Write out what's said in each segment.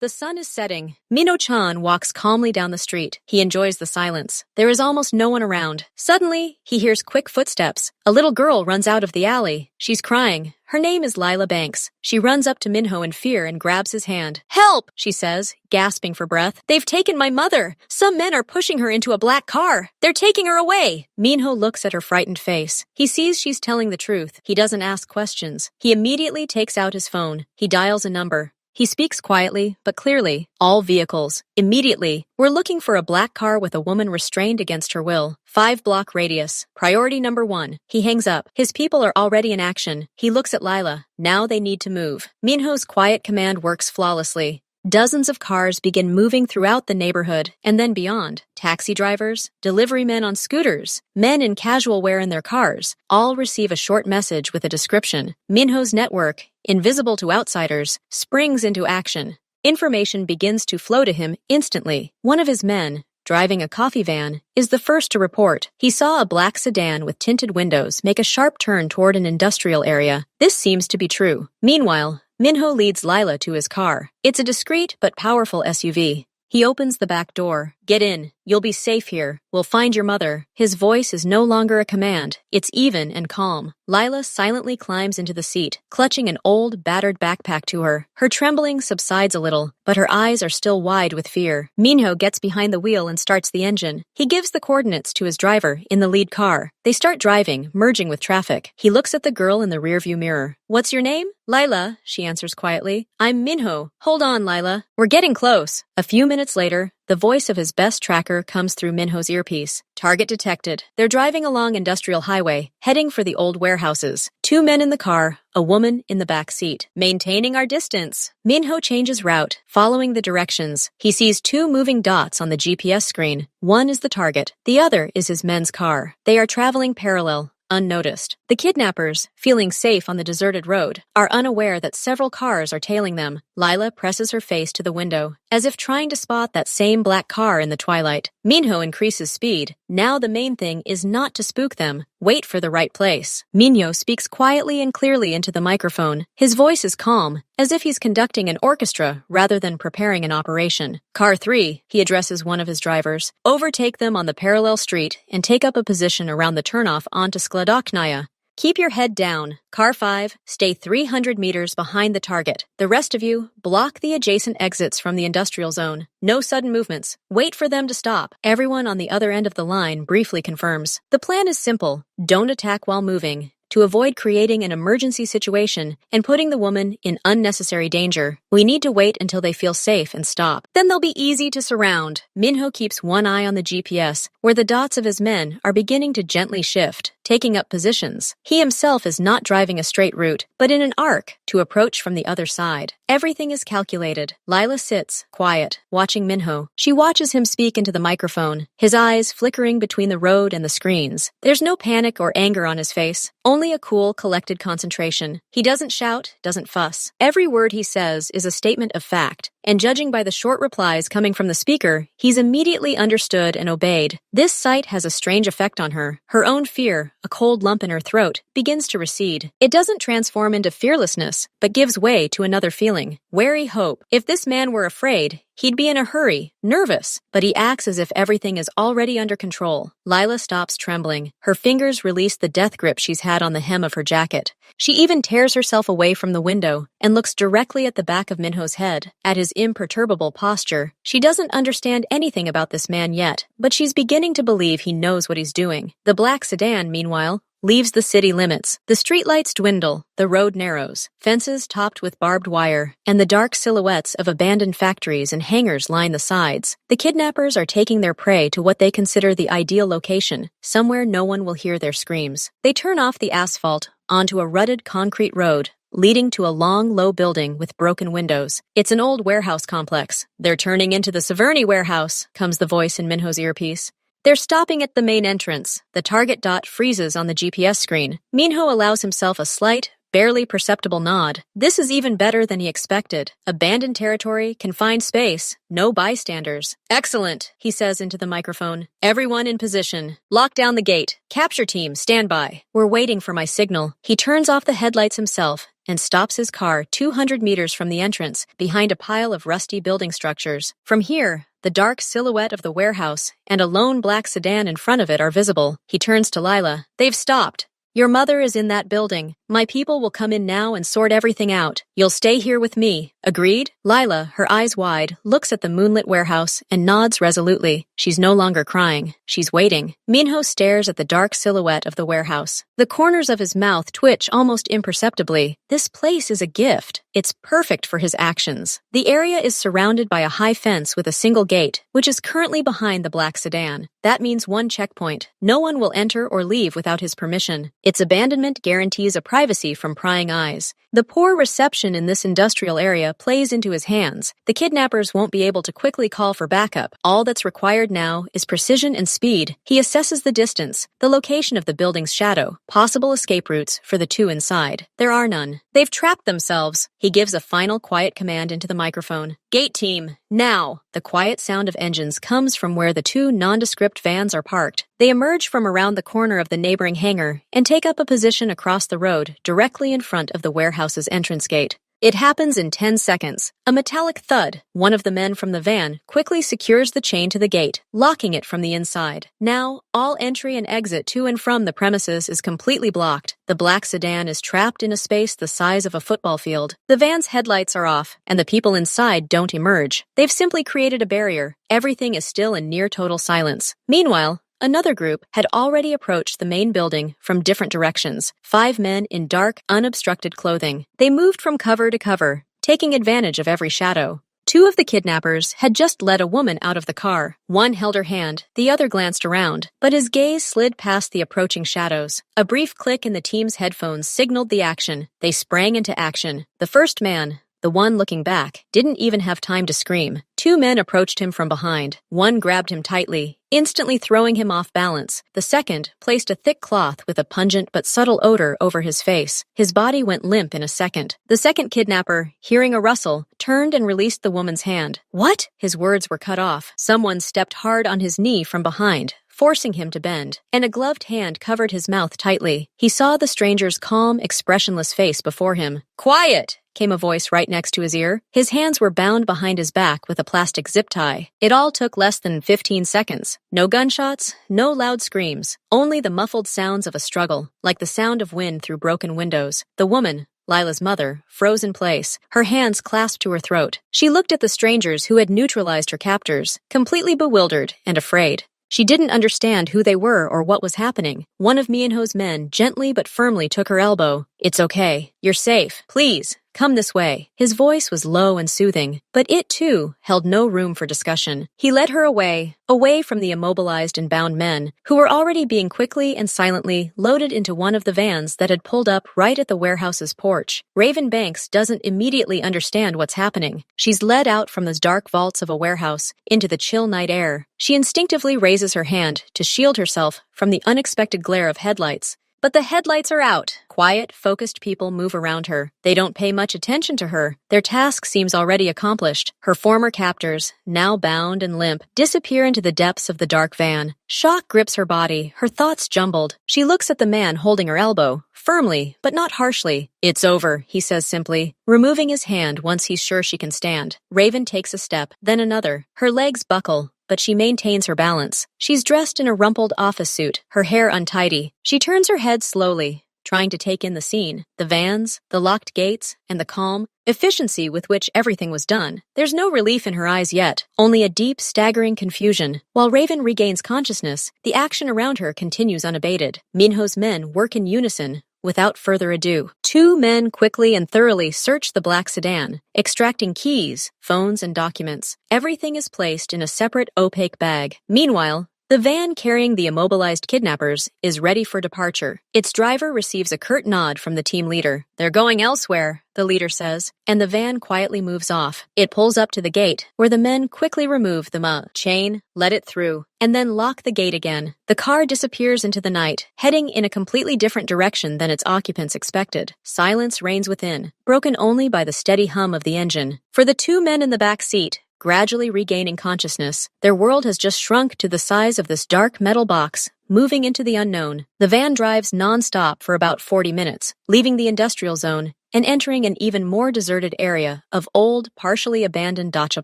The sun is setting. Minho-chan walks calmly down the street. He enjoys the silence. There is almost no one around. Suddenly, he hears quick footsteps. A little girl runs out of the alley. She's crying. Her name is Lila Banks. She runs up to Minho in fear and grabs his hand. "Help!" she says, gasping for breath. "They've taken my mother. Some men are pushing her into a black car. They're taking her away." Minho looks at her frightened face. He sees she's telling the truth. He doesn't ask questions. He immediately takes out his phone. He dials a number. He speaks quietly, but clearly. "All vehicles. Immediately. We're looking for a black car with a woman restrained against her will. 5-block radius. Priority number 1. He hangs up. His people are already in action. He looks at Lila. Now they need to move. Minho's quiet command works flawlessly. Dozens of cars begin moving throughout the neighborhood and then beyond. Taxi drivers, delivery men on scooters, men in casual wear in their cars, all receive a short message with a description. Minho's network, invisible to outsiders, springs into action. Information begins to flow to him instantly. One of his men, driving a coffee van, is the first to report. He saw a black sedan with tinted windows make a sharp turn toward an industrial area. This seems to be true. Meanwhile, Minho leads Lila to his car. It's a discreet but powerful SUV. He opens the back door. "Get in. You'll be safe here. We'll find your mother." His voice is no longer a command. It's even and calm. Lila silently climbs into the seat, clutching an old, battered backpack to her. Her trembling subsides a little, but her eyes are still wide with fear. Minho gets behind the wheel and starts the engine. He gives the coordinates to his driver in the lead car. They start driving, merging with traffic. He looks at the girl in the rearview mirror. "What's your name?" "Lila," she answers quietly. "I'm Minho." "Hold on, Lila. We're getting close." A few minutes later, the voice of his best tracker comes through Minho's earpiece. "Target detected." They're driving along Industrial Highway, heading for the old warehouses. 2 men in the car, a woman in the back seat. "Maintaining our distance." Minho changes route, following the directions. He sees 2 moving dots on the GPS screen. One is the target. The other is his men's car. They are traveling parallel, unnoticed. The kidnappers, feeling safe on the deserted road, are unaware that several cars are tailing them. Lila presses her face to the window, as if trying to spot that same black car in the twilight. Minho increases speed. Now the main thing is not to spook them. Wait for the right place. Minho speaks quietly and clearly into the microphone. His voice is calm, as if he's conducting an orchestra rather than preparing an operation. "Car 3, he addresses one of his drivers. "Overtake them on the parallel street and take up a position around the turnoff onto Skladoknaya. Keep your head down. Car 5, stay 300 meters behind the target. The rest of you, block the adjacent exits from the industrial zone. No sudden movements. Wait for them to stop." Everyone on the other end of the line briefly confirms. The plan is simple. Don't attack while moving, to avoid creating an emergency situation and putting the woman in unnecessary danger. We need to wait until they feel safe and stop. Then they'll be easy to surround. Minho keeps one eye on the GPS, where the dots of his men are beginning to gently shift, taking up positions. He himself is not driving a straight route, but in an arc, to approach from the other side. Everything is calculated. Lila sits, quiet, watching Minho. She watches him speak into the microphone, his eyes flickering between the road and the screens. There's no panic or anger on his face, only a cool, collected concentration. He doesn't shout, doesn't fuss. Every word he says is a statement of fact, and judging by the short replies coming from the speaker, he's immediately understood and obeyed. This sight has a strange effect on her. Her own fear, a cold lump in her throat, begins to recede. It doesn't transform into fearlessness, but gives way to another feeling, wary hope. If this man were afraid, he'd be in a hurry, nervous, but he acts as if everything is already under control. Lila stops trembling. Her fingers release the death grip she's had on the hem of her jacket. She even tears herself away from the window and looks directly at the back of Minho's head, at his imperturbable posture. She doesn't understand anything about this man yet, but she's beginning to believe he knows what he's doing. The black sedan, meanwhile, leaves the city limits. The streetlights dwindle, the road narrows, fences topped with barbed wire, and the dark silhouettes of abandoned factories and hangars line the sides. The kidnappers are taking their prey to what they consider the ideal location, somewhere no one will hear their screams. They turn off the asphalt onto a rutted concrete road, leading to a long, low building with broken windows. It's an old warehouse complex. "They're turning into the Severny warehouse," comes the voice in Minho's earpiece. They're stopping at the main entrance. The target dot freezes on the GPS screen. Minho allows himself a slight, barely perceptible nod. This is even better than he expected. Abandoned territory, confined space, no bystanders. "Excellent," he says into the microphone. "Everyone in position. Lock down the gate. Capture team, stand by. We're waiting for my signal." He turns off the headlights himself, and stops his car 200 meters from the entrance, behind a pile of rusty building structures. From here, the dark silhouette of the warehouse and a lone black sedan in front of it are visible. He turns to Lila. They've stopped. Your mother is in that building. My people will come in now and sort everything out. You'll stay here with me. Agreed? Lila, her eyes wide, looks at the moonlit warehouse and nods resolutely. She's no longer crying. She's waiting. Minho stares at the dark silhouette of the warehouse. The corners of his mouth twitch almost imperceptibly. This place is a gift. It's perfect for his actions. The area is surrounded by a high fence with a single gate, which is currently behind the black sedan. That means one checkpoint. No one will enter or leave without his permission. Its abandonment guarantees a privacy from prying eyes. The poor reception in this industrial area plays into his hands. The kidnappers won't be able to quickly call for backup. All that's required now is precision and speed. He assesses the distance, the location of the building's shadow, possible escape routes for the two inside. There are none. They've trapped themselves. He gives a final quiet command into the microphone. Gate team, now! The quiet sound of engines comes from where the two nondescript vans are parked. They emerge from around the corner of the neighboring hangar and take up a position across the road, directly in front of the warehouse's entrance gate. It happens in 10 seconds. A metallic thud. One of the men from the van quickly secures the chain to the gate, locking it from the inside. Now, all entry and exit to and from the premises is completely blocked. The black sedan is trapped in a space the size of a football field. The van's headlights are off, and the people inside don't emerge. They've simply created a barrier. Everything is still in near total silence. Meanwhile, another group had already approached the main building from different directions. 5 men in dark, unobstructed clothing. They moved from cover to cover, taking advantage of every shadow. 2 of the kidnappers had just led a woman out of the car. One held her hand, the other glanced around, but his gaze slid past the approaching shadows. A brief click in the team's headphones signaled the action. They sprang into action. The first man, the one looking back, didn't even have time to scream. 2 men approached him from behind. One grabbed him tightly, instantly throwing him off balance. The second placed a thick cloth with a pungent but subtle odor over his face. His body went limp in a second. The second kidnapper, hearing a rustle, turned and released the woman's hand. What? His words were cut off. Someone stepped hard on his knee from behind, forcing him to bend, and a gloved hand covered his mouth tightly. He saw the stranger's calm, expressionless face before him. Quiet! Came a voice right next to his ear. His hands were bound behind his back with a plastic zip tie. It all took less than 15 seconds. No gunshots, no loud screams, only the muffled sounds of a struggle, like the sound of wind through broken windows. The woman, Lila's mother, froze in place, her hands clasped to her throat. She looked at the strangers who had neutralized her captors, completely bewildered and afraid. She didn't understand who they were or what was happening. One of Minho's men gently but firmly took her elbow. It's okay. You're safe. Please, come this way. His voice was low and soothing, but it, too, held no room for discussion. He led her away from the immobilized and bound men, who were already being quickly and silently loaded into one of the vans that had pulled up right at the warehouse's porch. Raven Banks doesn't immediately understand what's happening. She's led out from the dark vaults of a warehouse into the chill night air. She instinctively raises her hand to shield herself from the unexpected glare of headlights. But the headlights are out. Quiet, focused people move around her. They don't pay much attention to her. Their task seems already accomplished. Her former captors, now bound and limp, disappear into the depths of the dark van. Shock grips her body, her thoughts jumbled. She looks at the man holding her elbow, firmly, but not harshly. It's over, he says simply, removing his hand once he's sure she can stand. Raven takes a step, then another. Her legs buckle, but she maintains her balance. She's dressed in a rumpled office suit, her hair untidy. She turns her head slowly, trying to take in the scene, the vans, the locked gates, and the calm efficiency with which everything was done. There's no relief in her eyes yet, only a deep, staggering confusion. While Raven regains consciousness, the action around her continues unabated. Minho's men work in unison. Without further ado, 2 men quickly and thoroughly search the black sedan, extracting keys, phones, and documents. Everything is placed in a separate opaque bag. Meanwhile, the van carrying the immobilized kidnappers is ready for departure. Its driver receives a curt nod from the team leader. They're going elsewhere, the leader says, and the van quietly moves off. It pulls up to the gate, where the men quickly remove the chain, let it through, and then lock the gate again. The car disappears into the night, heading in a completely different direction than its occupants expected. Silence reigns within, broken only by the steady hum of the engine. For the 2 men in the back seat, gradually regaining consciousness, their world has just shrunk to the size of this dark metal box moving into the unknown. The van drives non-stop for about 40 minutes, leaving the industrial zone and entering an even more deserted area of old, partially abandoned dacha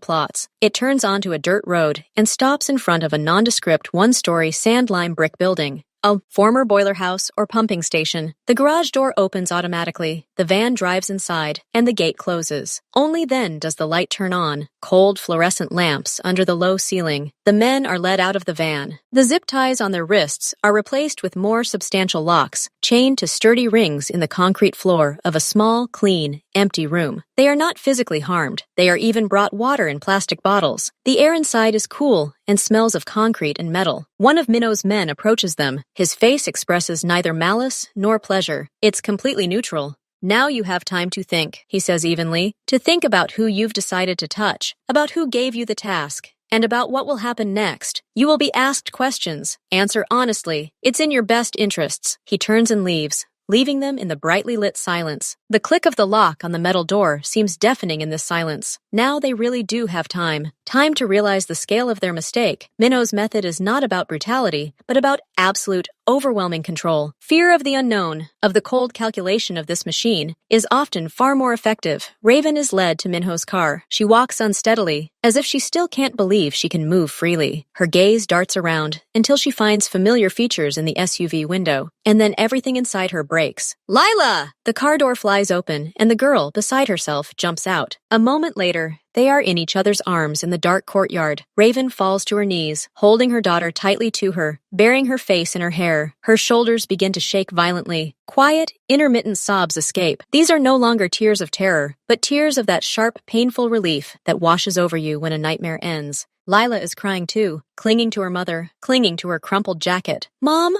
plots. It turns onto a dirt road and stops in front of a nondescript one-story sand-lime brick building. A former boiler house or pumping station. The garage door opens automatically, the van drives inside, and the gate closes. Only then does the light turn on, cold fluorescent lamps under the low ceiling. The men are led out of the van. The zip ties on their wrists are replaced with more substantial locks, chained to sturdy rings in the concrete floor of a small, clean, empty room. They are not physically harmed. They are even brought water in plastic bottles. The air inside is cool and smells of concrete and metal. One of Minho's men approaches them. His face expresses neither malice nor pleasure. It's completely neutral. Now you have time to think, he says evenly, to think about who you've decided to touch, about who gave you the task, and about what will happen next. You will be asked questions. Answer honestly. It's in your best interests. He turns and leaves, leaving them in the brightly lit silence. The click of the lock on the metal door seems deafening in this silence. Now they really do have time. Time to realize the scale of their mistake. Minho's method is not about brutality, but about absolute, overwhelming control. Fear of the unknown, of the cold calculation of this machine, is often far more effective. Raven is led to Minho's car. She walks unsteadily, as if she still can't believe she can move freely. Her gaze darts around until she finds familiar features in the SUV window, and then everything inside her breaks. Lila! The car door flies open, and the girl, beside herself, jumps out. A moment later, they are in each other's arms in the dark courtyard. Raven falls to her knees, holding her daughter tightly to her, burying her face in her hair. Her shoulders begin to shake violently. Quiet, intermittent sobs escape. These are no longer tears of terror, but tears of that sharp, painful relief that washes over you when a nightmare ends. Lila is crying too, clinging to her mother, clinging to her crumpled jacket. Mom,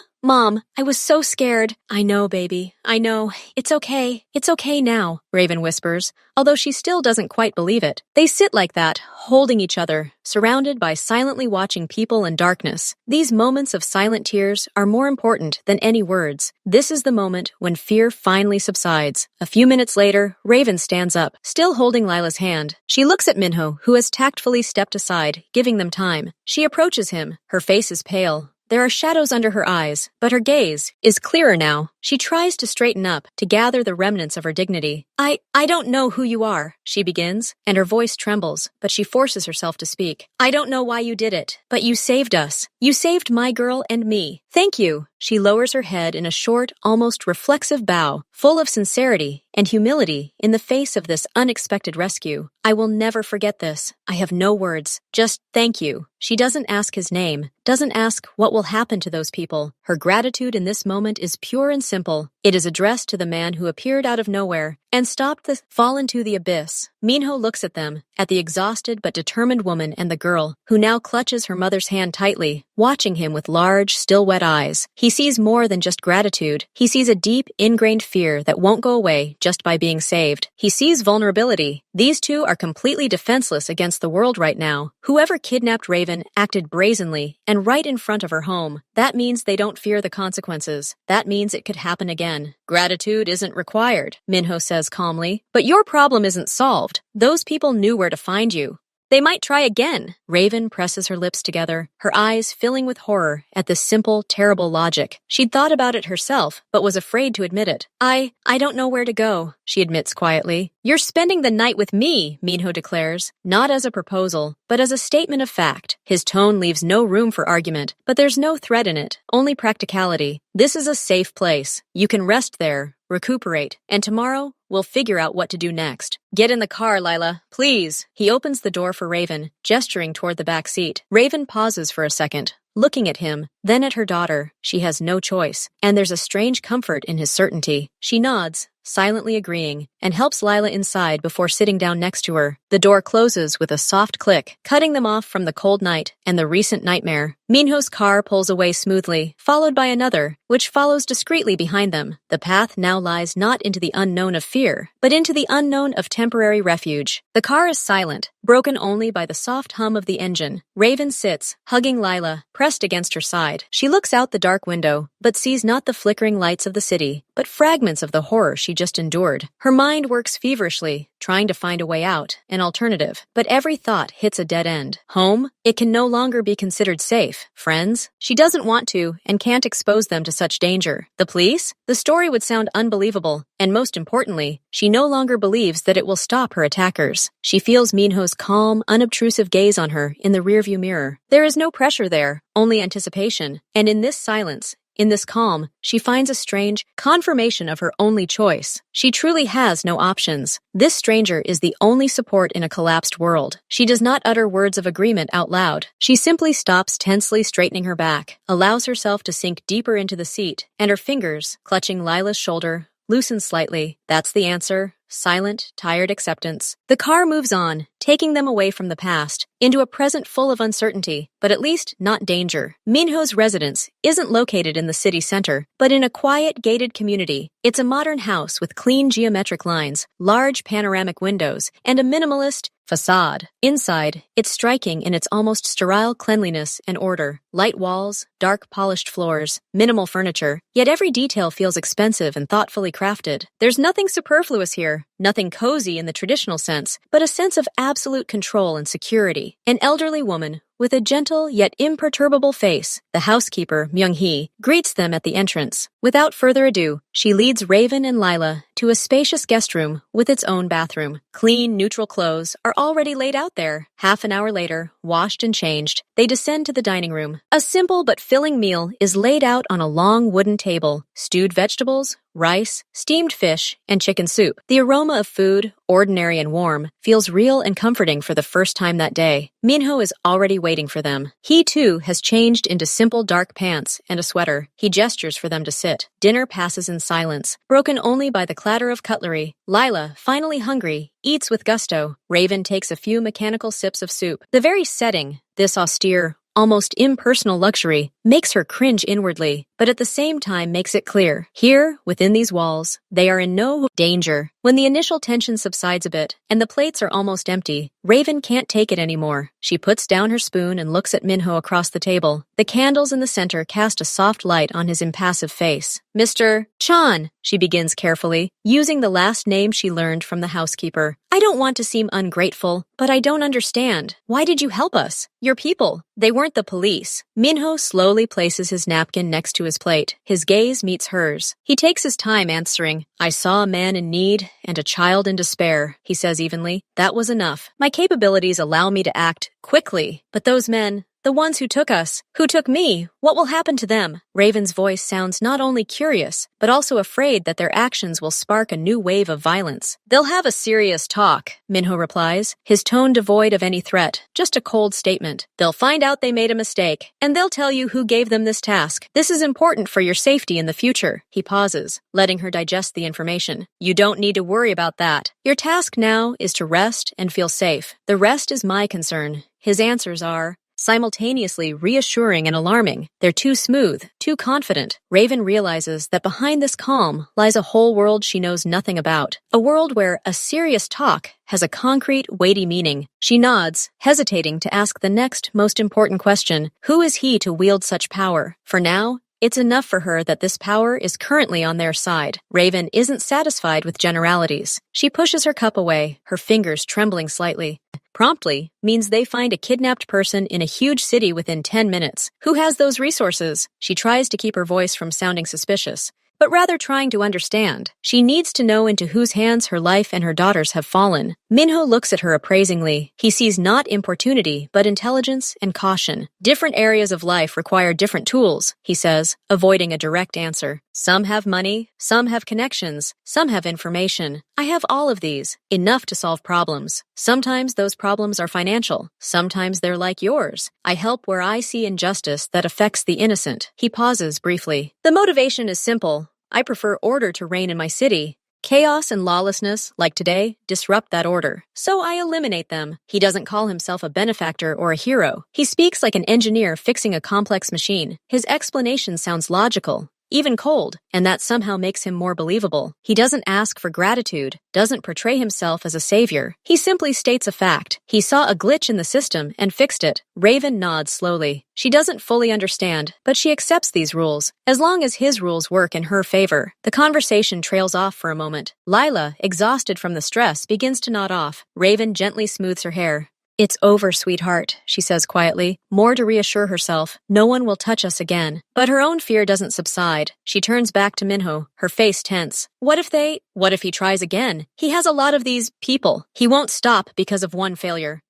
I was so scared. I know, baby. I know. It's okay. It's okay now, Raven whispers, although she still doesn't quite believe it. They sit like that, holding each other, surrounded by silently watching people and darkness. These moments of silent tears are more important than any words. This is the moment when fear finally subsides. A few minutes later, Raven stands up, still holding Lila's hand. She looks at Minho, who has tactfully stepped aside, giving them time. She approaches him. Her face is pale. There are shadows under her eyes, but her gaze is clearer now. She tries to straighten up, to gather the remnants of her dignity. I don't know who you are, she begins, and her voice trembles, but she forces herself to speak. I don't know why you did it, but you saved us. You saved my girl and me. Thank you. She lowers her head in a short, almost reflexive bow, full of sincerity and humility in the face of this unexpected rescue. I will never forget this. I have no words. Just thank you. She doesn't ask his name, doesn't ask what will happen to those people. Her gratitude in this moment is pure and simple. It is addressed to the man who appeared out of nowhere and stopped the fall into the abyss. Minho looks at them, at the exhausted but determined woman and the girl, who now clutches her mother's hand tightly, watching him with large, still wet eyes. He sees more than just gratitude. He sees a deep, ingrained fear that won't go away just by being saved. He sees vulnerability. These two are completely defenseless against the world right now. Whoever kidnapped Raven acted brazenly and right in front of her home. That means they don't fear the consequences. That means it could happen again. Gratitude isn't required, Minho says calmly. But your problem isn't solved. Those people knew where to find you. They might try again. Raven presses her lips together, her eyes filling with horror at this simple, terrible logic. She'd thought about it herself, but was afraid to admit it. I don't know where to go, she admits quietly. You're spending the night with me, Minho declares, not as a proposal, but as a statement of fact. His tone leaves no room for argument, but there's no threat in it, only practicality. This is a safe place. You can rest there, recuperate, and tomorrow we'll figure out what to do next. Get in the car, Lila, please. He opens the door for Raven, gesturing toward the back seat. Raven pauses for a second, looking at him, then at her daughter. She has no choice, and there's a strange comfort in his certainty. She nods, silently agreeing, and helps Lila inside before sitting down next to her. The door closes with a soft click, cutting them off from the cold night and the recent nightmare. Minho's car pulls away smoothly, followed by another, which follows discreetly behind them. The path now lies not into the unknown of fear, but into the unknown of temporary refuge. The car is silent, broken only by the soft hum of the engine. Raven sits, hugging Lila, pressed against her side. She looks out the dark window, but sees not the flickering lights of the city, but fragments of the horror she just endured. Her mind works feverishly, trying to find a way out, an alternative. But every thought hits a dead end. Home? It can no longer be considered safe. Friends? She doesn't want to and can't expose them to such danger. The police? The story would sound unbelievable. And most importantly, she no longer believes that it will stop her attackers. She feels Minho's calm, unobtrusive gaze on her in the rearview mirror. There is no pressure there, only anticipation. And in this silence, in this calm, she finds a strange confirmation of her only choice. She truly has no options. This stranger is the only support in a collapsed world. She does not utter words of agreement out loud. She simply stops tensely straightening her back, allows herself to sink deeper into the seat, and her fingers, clutching Lila's shoulder, loosen slightly. That's the answer. Silent, tired acceptance. The car moves on, taking them away from the past, into a present full of uncertainty, but at least not danger. Minho's residence isn't located in the city center, but in a quiet, gated community. It's a modern house with clean geometric lines, large panoramic windows, and a minimalist facade. Inside, it's striking in its almost sterile cleanliness and order. Light walls, dark polished floors, minimal furniture, yet every detail feels expensive and thoughtfully crafted. There's nothing superfluous here, nothing cozy in the traditional sense, but a sense of absolute control and security. An elderly woman, with a gentle yet imperturbable face, the housekeeper, Myung-hee, greets them at the entrance. Without further ado, she leads Raven and Lila to a spacious guest room with its own bathroom. Clean, neutral clothes are already laid out there. Half an hour later, washed and changed, they descend to the dining room. A simple but filling meal is laid out on a long wooden table. Stewed vegetables, rice, steamed fish, and chicken soup. The aroma of food, ordinary and warm, feels real and comforting for the first time that day. Minho is already waiting for them. He, too, has changed into simple dark pants and a sweater. He gestures for them to sit. Dinner passes in silence, broken only by the clatter of cutlery. Lila, finally hungry, eats with gusto. Raven takes a few mechanical sips of soup. The very setting, this austere, almost impersonal luxury, makes her cringe inwardly, but at the same time makes it clear. Here, within these walls, they are in no danger. When the initial tension subsides a bit, and the plates are almost empty, Raven can't take it anymore. She puts down her spoon and looks at Minho across the table. The candles in the center cast a soft light on his impassive face. Mr. Chan, she begins carefully, using the last name she learned from the housekeeper. I don't want to seem ungrateful, but I don't understand. Why did you help us? Your people. They weren't the police. Minho slowly places his napkin next to his plate. His gaze meets hers. He takes his time answering. I saw a man in need and a child in despair, he says evenly. That was enough. My capabilities allow me to act quickly, but those men, the ones who took us, who took me, what will happen to them? Raven's voice sounds not only curious, but also afraid that their actions will spark a new wave of violence. They'll have a serious talk, Minho replies, his tone devoid of any threat, just a cold statement. They'll find out they made a mistake, and they'll tell you who gave them this task. This is important for your safety in the future. He pauses, letting her digest the information. You don't need to worry about that. Your task now is to rest and feel safe. The rest is my concern. His answers are simultaneously reassuring and alarming. They're too smooth, too confident. Raven realizes that behind this calm lies a whole world she knows nothing about. A world where a serious talk has a concrete, weighty meaning. She nods, hesitating to ask the next most important question. Who is he to wield such power? For now, it's enough for her that this power is currently on their side. Raven isn't satisfied with generalities. She pushes her cup away, her fingers trembling slightly. Promptly means they find a kidnapped person in a huge city within 10 minutes. Who has those resources? She tries to keep her voice from sounding suspicious, but rather trying to understand. She needs to know into whose hands her life and her daughters have fallen. Minho looks at her appraisingly. He sees not importunity, but intelligence and caution. Different areas of life require different tools, he says, avoiding a direct answer. Some have money, some have connections, some have information. I have all of these, enough to solve problems. Sometimes those problems are financial. Sometimes they're like yours. I help where I see injustice that affects the innocent. He pauses briefly. The motivation is simple. I prefer order to reign in my city. Chaos and lawlessness, like today, disrupt that order. So I eliminate them. He doesn't call himself a benefactor or a hero. He speaks like an engineer fixing a complex machine. His explanation sounds logical, even cold, and that somehow makes him more believable. He doesn't ask for gratitude, doesn't portray himself as a savior. He simply states a fact. He saw a glitch in the system and fixed it. Raven nods slowly. She doesn't fully understand, but she accepts these rules, as long as his rules work in her favor. The conversation trails off for a moment. Lila, exhausted from the stress, begins to nod off. Raven gently smooths her hair. "It's over, sweetheart," she says quietly, more to reassure herself. "No one will touch us again." But her own fear doesn't subside. She turns back to Minho, her face tense. What if he tries again? He has a lot of these people. He won't stop because of one failure.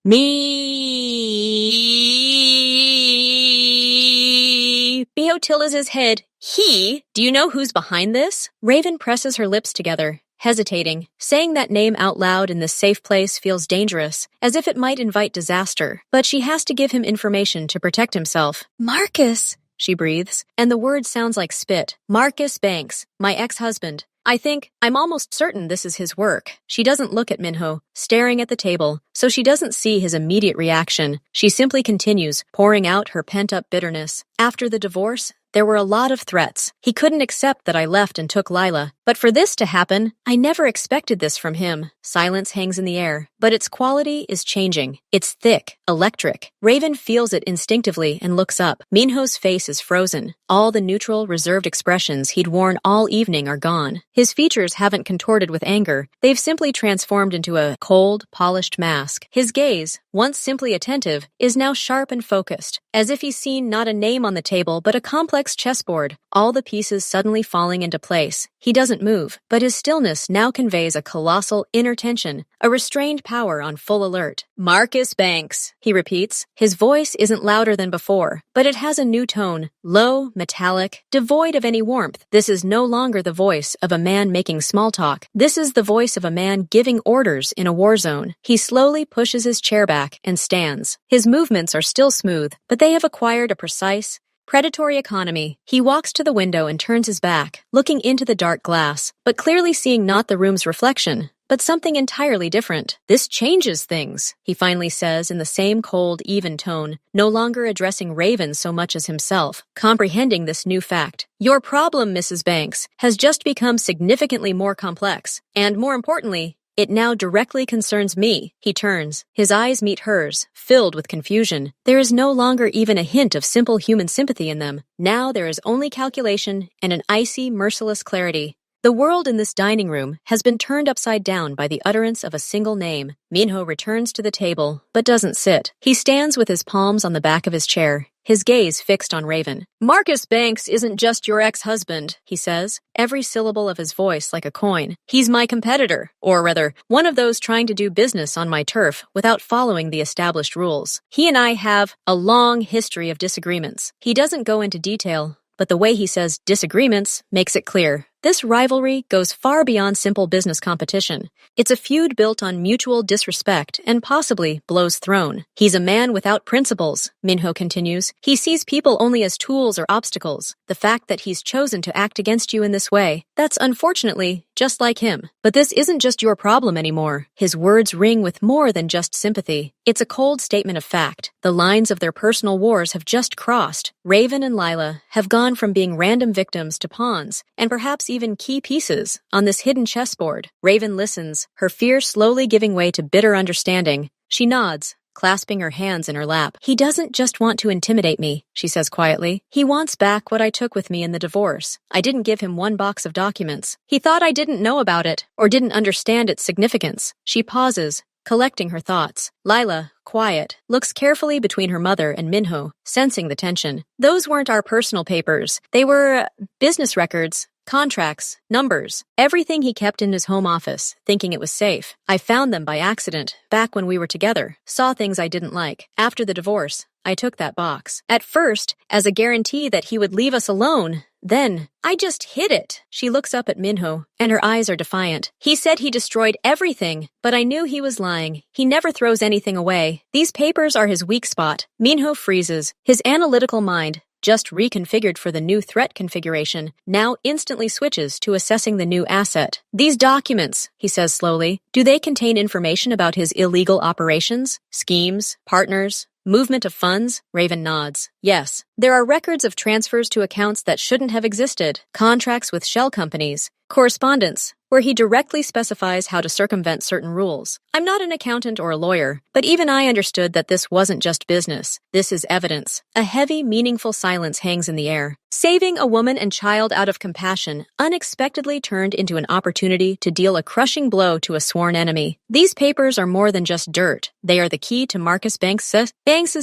Minho tilts his head. He? Do you know who's behind this? Raven presses her lips together, hesitating. Saying that name out loud in this safe place feels dangerous, as if it might invite disaster. But she has to give him information to protect himself. "Marcus," she breathes, and the word sounds like spit. "Marcus Banks, my ex-husband. I'm almost certain this is his work." She doesn't look at Minho, staring at the table, so she doesn't see his immediate reaction. She simply continues, pouring out her pent-up bitterness. "After the divorce, there were a lot of threats. He couldn't accept that I left and took Lila. But for this to happen, I never expected this from him." Silence hangs in the air, but its quality is changing. It's thick, electric. Raven feels it instinctively and looks up. Minho's face is frozen. All the neutral, reserved expressions he'd worn all evening are gone. His features haven't contorted with anger. They've simply transformed into a cold, polished mask. His gaze, once simply attentive, is now sharp and focused, as if he's seen not a name on the table but a complex chessboard, all the pieces suddenly falling into place. He doesn't move, but his stillness now conveys a colossal inner tension, a restrained power on full alert. "Marcus Banks," he repeats. His voice isn't louder than before, but it has a new tone, low, metallic, devoid of any warmth. This is no longer the voice of a man making small talk. This is the voice of a man giving orders in a war zone. He slowly pushes his chair back and stands. His movements are still smooth, but they have acquired a precise, predatory economy. He walks to the window and turns his back, looking into the dark glass, but clearly seeing not the room's reflection, but something entirely different. "This changes things," he finally says in the same cold, even tone, no longer addressing Raven so much as himself, comprehending this new fact. "Your problem, Mrs. Banks, has just become significantly more complex, and more importantly, it now directly concerns me." He turns. His eyes meet hers, filled with confusion. There is no longer even a hint of simple human sympathy in them. Now there is only calculation and an icy, merciless clarity. The world in this dining room has been turned upside down by the utterance of a single name. Minho returns to the table, but doesn't sit. He stands with his palms on the back of his chair, his gaze fixed on Raven. "Marcus Banks isn't just your ex-husband," he says, every syllable of his voice like a coin. "He's my competitor, or rather, one of those trying to do business on my turf without following the established rules. He and I have a long history of disagreements." He doesn't go into detail, but the way he says disagreements makes it clear. This rivalry goes far beyond simple business competition. It's a feud built on mutual disrespect and possibly blows thrown. "He's a man without principles," Minho continues. "He sees people only as tools or obstacles. The fact that he's chosen to act against you in this way, that's unfortunately just like him. But this isn't just your problem anymore." His words ring with more than just sympathy. It's a cold statement of fact. The lines of their personal wars have just crossed. Raven and Lila have gone from being random victims to pawns, and perhaps even key pieces, on this hidden chessboard. Raven listens, her fear slowly giving way to bitter understanding. She nods, clasping her hands in her lap. "He doesn't just want to intimidate me," she says quietly. "He wants back what I took with me in the divorce. I didn't give him one box of documents. He thought I didn't know about it, or didn't understand its significance." She pauses, collecting her thoughts. Lila, quiet, looks carefully between her mother and Minho, sensing the tension. "Those weren't our personal papers. They were business records. Contracts, numbers, everything he kept in his home office, thinking it was safe. I found them by accident, back when we were together. Saw things I didn't like. After the divorce, I took that box. At first, as a guarantee that he would leave us alone. Then, I just hid it." She looks up at Minho, and her eyes are defiant. "He said he destroyed everything, but I knew he was lying. He never throws anything away. These papers are his weak spot." Minho freezes, his analytical mind, just reconfigured for the new threat configuration, now instantly switches to assessing the new asset. "These documents," he says slowly, "do they contain information about his illegal operations, schemes, partners, Movement of funds? Raven nods. Yes. There are records of transfers to accounts that shouldn't have existed, contracts with shell companies, correspondence, where he directly specifies how to circumvent certain rules. I'm not an accountant or a lawyer, but even I understood that this wasn't just business. This is evidence. A heavy, meaningful silence hangs in the air. Saving a woman and child out of compassion unexpectedly turned into an opportunity to deal a crushing blow to a sworn enemy. These papers are more than just dirt. They are the key to Marcus Banks's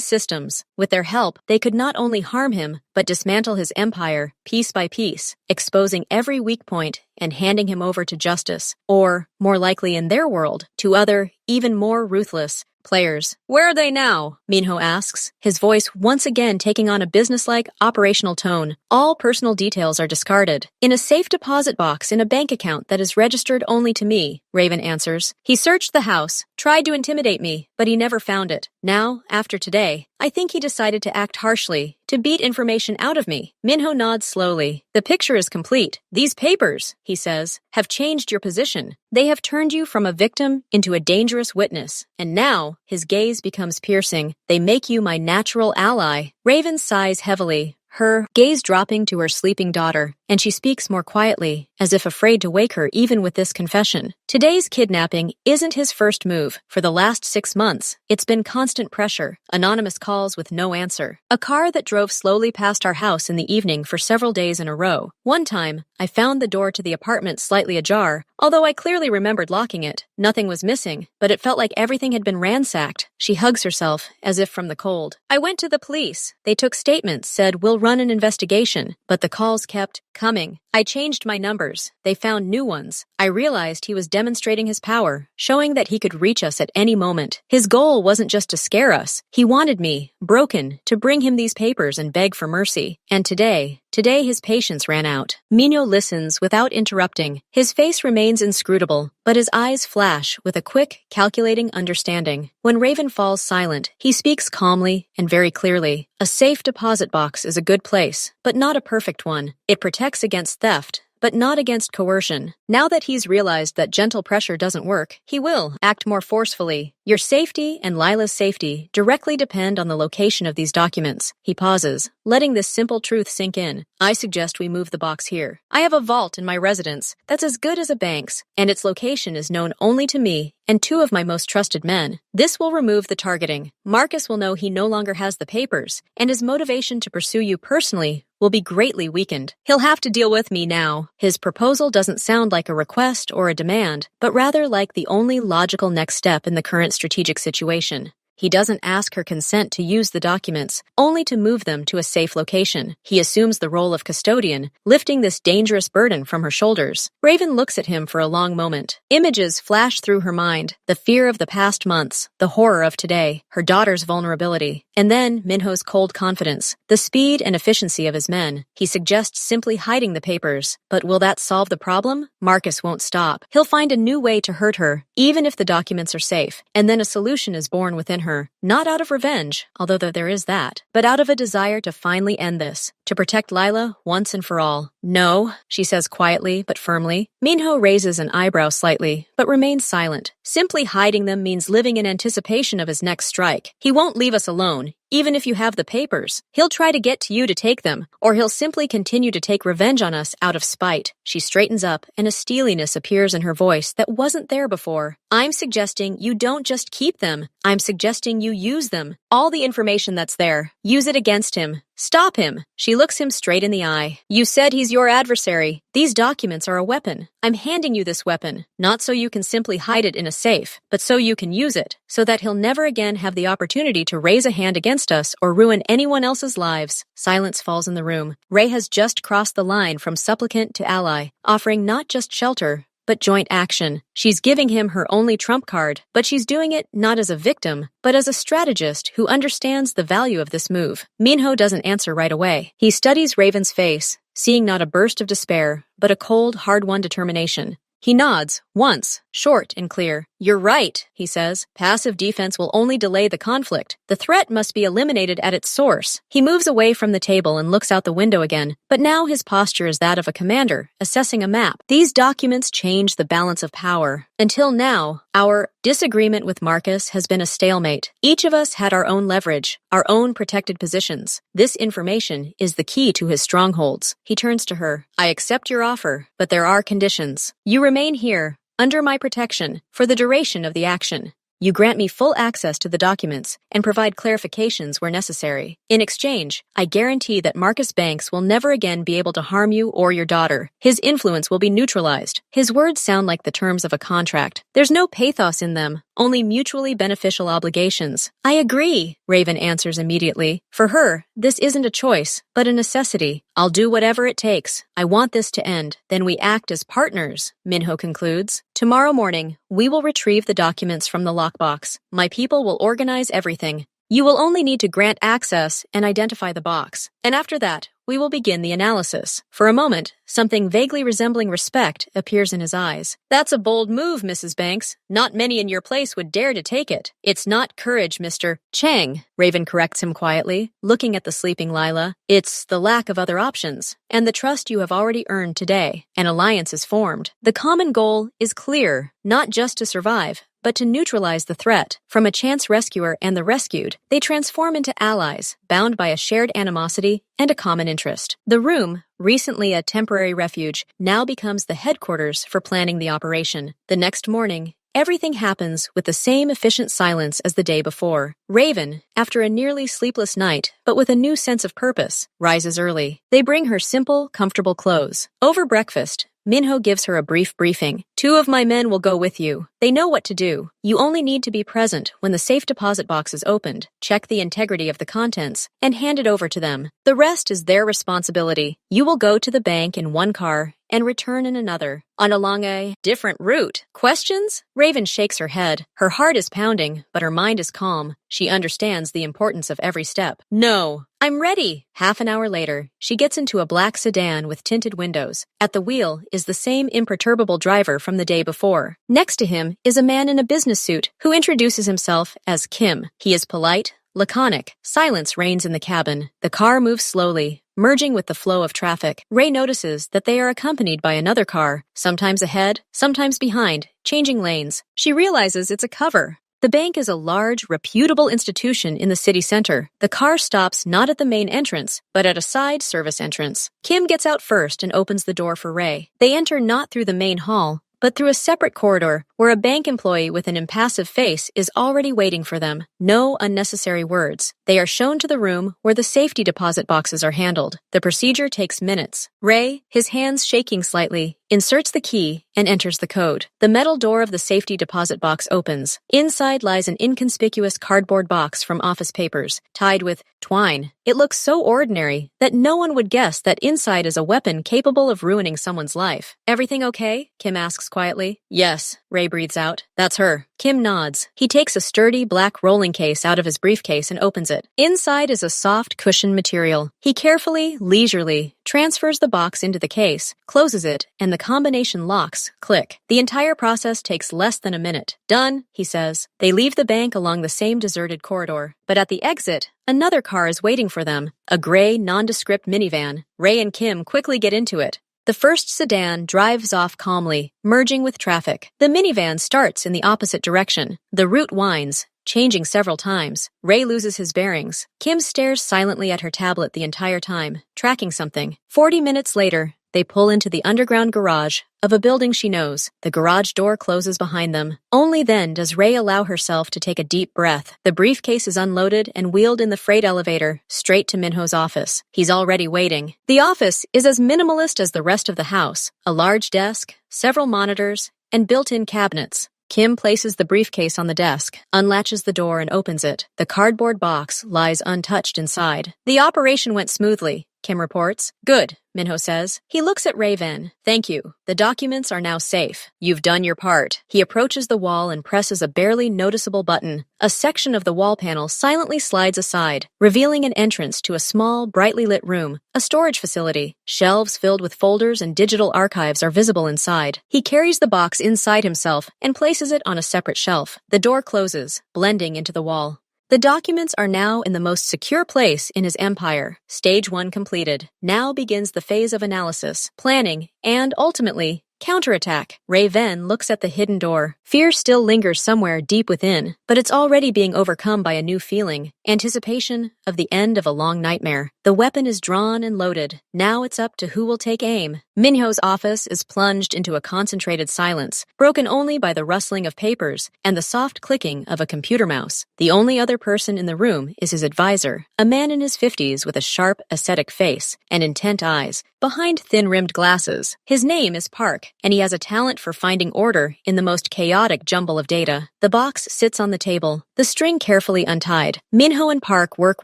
systems. With their help, they could not only harm him, but dismantle his empire piece by piece, exposing every weak point and handing him over to justice, or, more likely in their world, to other, even more ruthless players. Where are they now? Minho asks, his voice once again taking on a businesslike, operational tone. All personal details are discarded. In a safe deposit box in a bank account that is registered only to me, Raven answers. He searched the house, tried to intimidate me, but he never found it. Now, after today, I think he decided to act harshly, to beat information out of me. Minho nods slowly. The picture is complete. These papers, he says, have changed your position. They have turned you from a victim into a dangerous witness. And now, his gaze becomes piercing. They make you my natural ally. Raven sighs heavily, her gaze dropping to her sleeping daughter, and she speaks more quietly, as if afraid to wake her even with this confession. Today's kidnapping isn't his first move. For the last 6 months, it's been constant pressure, anonymous calls with no answer, a car that drove slowly past our house in the evening for several days in a row. One time, I found the door to the apartment slightly ajar, although I clearly remembered locking it. Nothing was missing, but it felt like everything had been ransacked. She hugs herself, as if from the cold. I went to the police. They took statements, said we'll run an investigation, but the calls kept coming. I changed my numbers. They found new ones. I realized he was demonstrating his power, showing that he could reach us at any moment. His goal wasn't just to scare us. He wanted me, broken, to bring him these papers and beg for mercy. And today his patience ran out. Minho listens without interrupting. His face remains inscrutable, but his eyes flash with a quick, calculating understanding. When Raven falls silent, he speaks calmly and very clearly. A safe deposit box is a good place, but not a perfect one. It protects against theft, but not against coercion. Now that he's realized that gentle pressure doesn't work, he will act more forcefully. Your safety and Lila's safety directly depend on the location of these documents. He pauses, letting this simple truth sink in. I suggest we move the box here. I have a vault in my residence that's as good as a bank's, and its location is known only to me and 2 of my most trusted men. This will remove the targeting. Marcus will know he no longer has the papers, and his motivation to pursue you personally will be greatly weakened. He'll have to deal with me now. His proposal doesn't sound like a request or a demand, but rather like the only logical next step in the current strategic situation. He doesn't ask her consent to use the documents, only to move them to a safe location. He assumes the role of custodian, lifting this dangerous burden from her shoulders. Raven looks at him for a long moment. Images flash through her mind, the fear of the past months, the horror of today, her daughter's vulnerability, and then Minho's cold confidence, the speed and efficiency of his men. He suggests simply hiding the papers, but will that solve the problem? Marcus won't stop. He'll find a new way to hurt her, even if the documents are safe, and then a solution is born within her, not out of revenge, although there is that, but out of a desire to finally end this, to protect Lila once and for all. No, she says quietly but firmly. Minho raises an eyebrow slightly, but remains silent. Simply hiding them means living in anticipation of his next strike. He won't leave us alone, even if you have the papers. He'll try to get to you to take them, or he'll simply continue to take revenge on us out of spite. She straightens up, and a steeliness appears in her voice that wasn't there before. I'm suggesting you don't just keep them. I'm suggesting you use them. All the information that's there. Use it against him. Stop him. She looks him straight in the eye. You said he's your adversary. These documents are a weapon. I'm handing you this weapon, not so you can simply hide it in a safe, but so you can use it, so that he'll never again have the opportunity to raise a hand against us or ruin anyone else's lives. Silence falls in the room. Ray has just crossed the line from supplicant to ally, offering not just shelter, but joint action. She's giving him her only trump card, but she's doing it not as a victim, but as a strategist who understands the value of this move. Minho doesn't answer right away. He studies Raven's face, seeing not a burst of despair, but a cold, hard-won determination. He nods, once, short and clear. You're right, he says. Passive defense will only delay the conflict. The threat must be eliminated at its source. He moves away from the table and looks out the window again, but now his posture is that of a commander, assessing a map. These documents change the balance of power. Until now, our disagreement with Marcus has been a stalemate. Each of us had our own leverage, our own protected positions. This information is the key to his strongholds. He turns to her. I accept your offer, but there are conditions. You remain here, under my protection, for the duration of the action. You grant me full access to the documents and provide clarifications where necessary. In exchange, I guarantee that Marcus Banks will never again be able to harm you or your daughter. His influence will be neutralized. His words sound like the terms of a contract. There's no pathos in them, only mutually beneficial obligations. I agree, Raven answers immediately. For her, this isn't a choice, but a necessity. I'll do whatever it takes. I want this to end. Then we act as partners, Minho concludes. Tomorrow morning, we will retrieve the documents from the lockbox. My people will organize everything. You will only need to grant access and identify the box. And after that, we will begin the analysis. For a moment, something vaguely resembling respect appears in his eyes. That's a bold move, Mrs. Banks. Not many in your place would dare to take it. It's not courage, Mr. Chang, Raven corrects him quietly, looking at the sleeping Lila. It's the lack of other options, and the trust you have already earned today. An alliance is formed. The common goal is clear, not just to survive, but to neutralize the threat. From a chance rescuer and the rescued, they transform into allies, bound by a shared animosity and a common interest. The room, recently a temporary refuge, now becomes the headquarters for planning the operation. The next morning, everything happens with the same efficient silence as the day before. Raven, after a nearly sleepless night, but with a new sense of purpose, rises early. They bring her simple, comfortable clothes. Over breakfast, Minho gives her a brief briefing. 2 of my men will go with you. They know what to do. You only need to be present when the safe deposit box is opened, check the integrity of the contents, and hand it over to them. The rest is their responsibility. You will go to the bank in one car and return in another, along a different route. Questions? Raven shakes her head. Her heart is pounding, but her mind is calm. She understands the importance of every step. No, I'm ready. Half an hour later, she gets into a black sedan with tinted windows. At the wheel is the same imperturbable driver from the day before. Next to him is a man in a business suit who introduces himself as Kim. He is polite, laconic. Silence reigns in the cabin. The car moves slowly, merging with the flow of traffic. Ray notices that they are accompanied by another car, sometimes ahead, sometimes behind, changing lanes. She realizes it's a cover. The bank is a large, reputable institution in the city center. The car stops not at the main entrance, but at a side service entrance. Kim gets out first and opens the door for Ray. They enter not through the main hall, but through a separate corridor where a bank employee with an impassive face is already waiting for them. No unnecessary words. They are shown to the room where the safety deposit boxes are handled. The procedure takes minutes. Ray, his hands shaking slightly, inserts the key and enters the code. The metal door of the safety deposit box opens. Inside lies an inconspicuous cardboard box from office papers, tied with twine. It looks so ordinary that no one would guess that inside is a weapon capable of ruining someone's life. Everything okay? Kim asks quietly. Yes, Ray breathes out. That's her. Kim nods. He takes a sturdy black rolling case out of his briefcase and opens it. Inside is a soft cushion material. He carefully, leisurely, transfers the box into the case, closes it, and the combination locks click. The entire process takes less than a minute. Done, he says. They leave the bank along the same deserted corridor. But at the exit, another car is waiting for them, a gray, nondescript minivan. Ray and Kim quickly get into it. The first sedan drives off calmly, merging with traffic. The minivan starts in the opposite direction. The route winds, changing several times. Ray loses his bearings. Kim stares silently at her tablet the entire time, tracking something. 40 minutes later, they pull into the underground garage of a building she knows. The garage door closes behind them. Only then does Ray allow herself to take a deep breath. The briefcase is unloaded and wheeled in the freight elevator straight to Minho's office. He's already waiting. The office is as minimalist as the rest of the house. A large desk, several monitors, and built-in cabinets. Kim places the briefcase on the desk, unlatches the door and opens it. The cardboard box lies untouched inside. The operation went smoothly. Kim reports. Good, Minho says. He looks at Raven. Thank you. The documents are now safe. You've done your part. He approaches the wall and presses a barely noticeable button. A section of the wall panel silently slides aside, revealing an entrance to a small, brightly lit room, a storage facility. Shelves filled with folders and digital archives are visible inside. He carries the box inside himself and places it on a separate shelf. The door closes, blending into the wall. The documents are now in the most secure place in his empire. Stage 1 completed. Now begins the phase of analysis, planning, and, ultimately, counterattack. Raven looks at the hidden door. Fear still lingers somewhere deep within, but it's already being overcome by a new feeling, anticipation of the end of a long nightmare. The weapon is drawn and loaded. Now it's up to who will take aim. Minho's office is plunged into a concentrated silence, broken only by the rustling of papers and the soft clicking of a computer mouse. The only other person in the room is his advisor, a man in his 50s with a sharp, ascetic face and intent eyes, behind thin-rimmed glasses. His name is Park, and he has a talent for finding order in the most chaotic jumble of data. The box sits on the table, the string carefully untied. Minho and Park work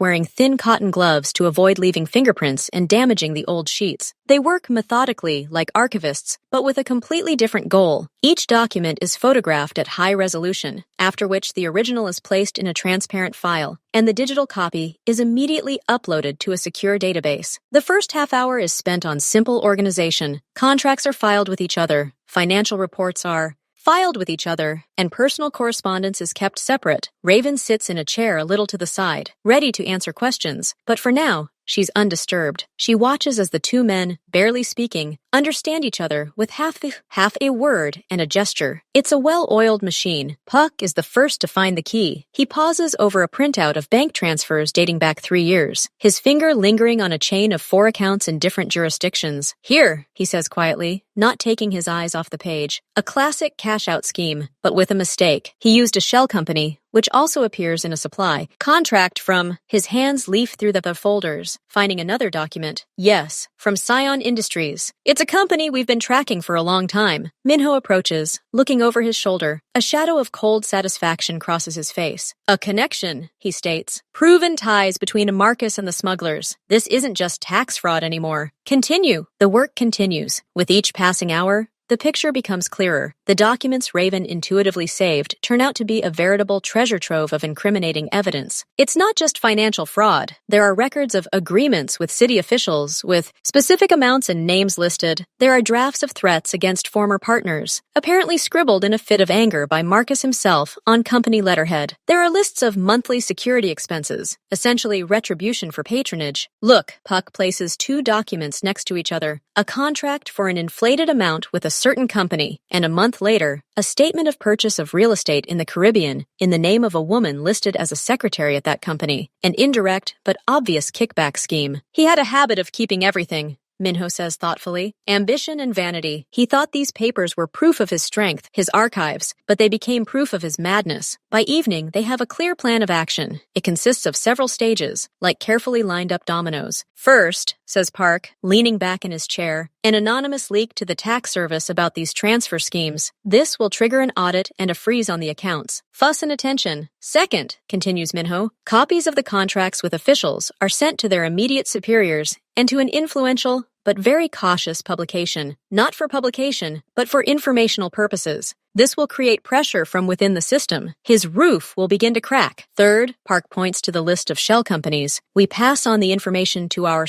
wearing thin cotton gloves to avoid leaving fingerprints and damaging the old sheets. They work methodically, like archivists, but with a completely different goal. Each document is photographed at high resolution, after which the original is placed in a transparent file, and the digital copy is immediately uploaded to a secure database. The first half hour is spent on simple organization. Contracts are filed with each other, financial reports are filed with each other, and personal correspondence is kept separate. Raven sits in a chair a little to the side, ready to answer questions, but for now, she's undisturbed. She watches as the two men, barely speaking, understand each other with half a word and a gesture. It's a well-oiled machine. Puck is the first to find the key. He pauses over a printout of bank transfers dating back 3 years, his finger lingering on a chain of 4 accounts in different jurisdictions. Here, he says quietly, not taking his eyes off the page. A classic cash-out scheme, but with a mistake. He used a shell company, which also appears in a supply contract from. His hands leaf through the folders, finding another document. Yes, from Scion Industries. It's a company we've been tracking for a long time. Minho approaches, looking over his shoulder. A shadow of cold satisfaction crosses his face. A connection, he states. Proven ties between Marcus and the smugglers. This isn't just tax fraud anymore. Continue. The work continues. With each passing hour, the picture becomes clearer. The documents Raven intuitively saved turn out to be a veritable treasure trove of incriminating evidence. It's not just financial fraud. There are records of agreements with city officials, with specific amounts and names listed. There are drafts of threats against former partners, apparently scribbled in a fit of anger by Marcus himself on company letterhead. There are lists of monthly security expenses, essentially retribution for patronage. Look, Puck places 2 documents next to each other. A contract for an inflated amount with a certain company, and a month later, a statement of purchase of real estate in the Caribbean in the name of a woman listed as a secretary at that company. An indirect but obvious kickback scheme. He had a habit of keeping everything, Minho says thoughtfully. Ambition and vanity. He thought these papers were proof of his strength, his archives, but they became proof of his madness. By evening, they have a clear plan of action. It consists of several stages, like carefully lined up dominoes. First, says Park, leaning back in his chair, an anonymous leak to the tax service about these transfer schemes. This will trigger an audit and a freeze on the accounts. Fuss and attention. Second, continues Minho, copies of the contracts with officials are sent to their immediate superiors and to an influential but very cautious publication, not for publication, but for informational purposes. This will create pressure from within the system. His roof will begin to crack. Third, Park points to the list of shell companies. We pass on the information to our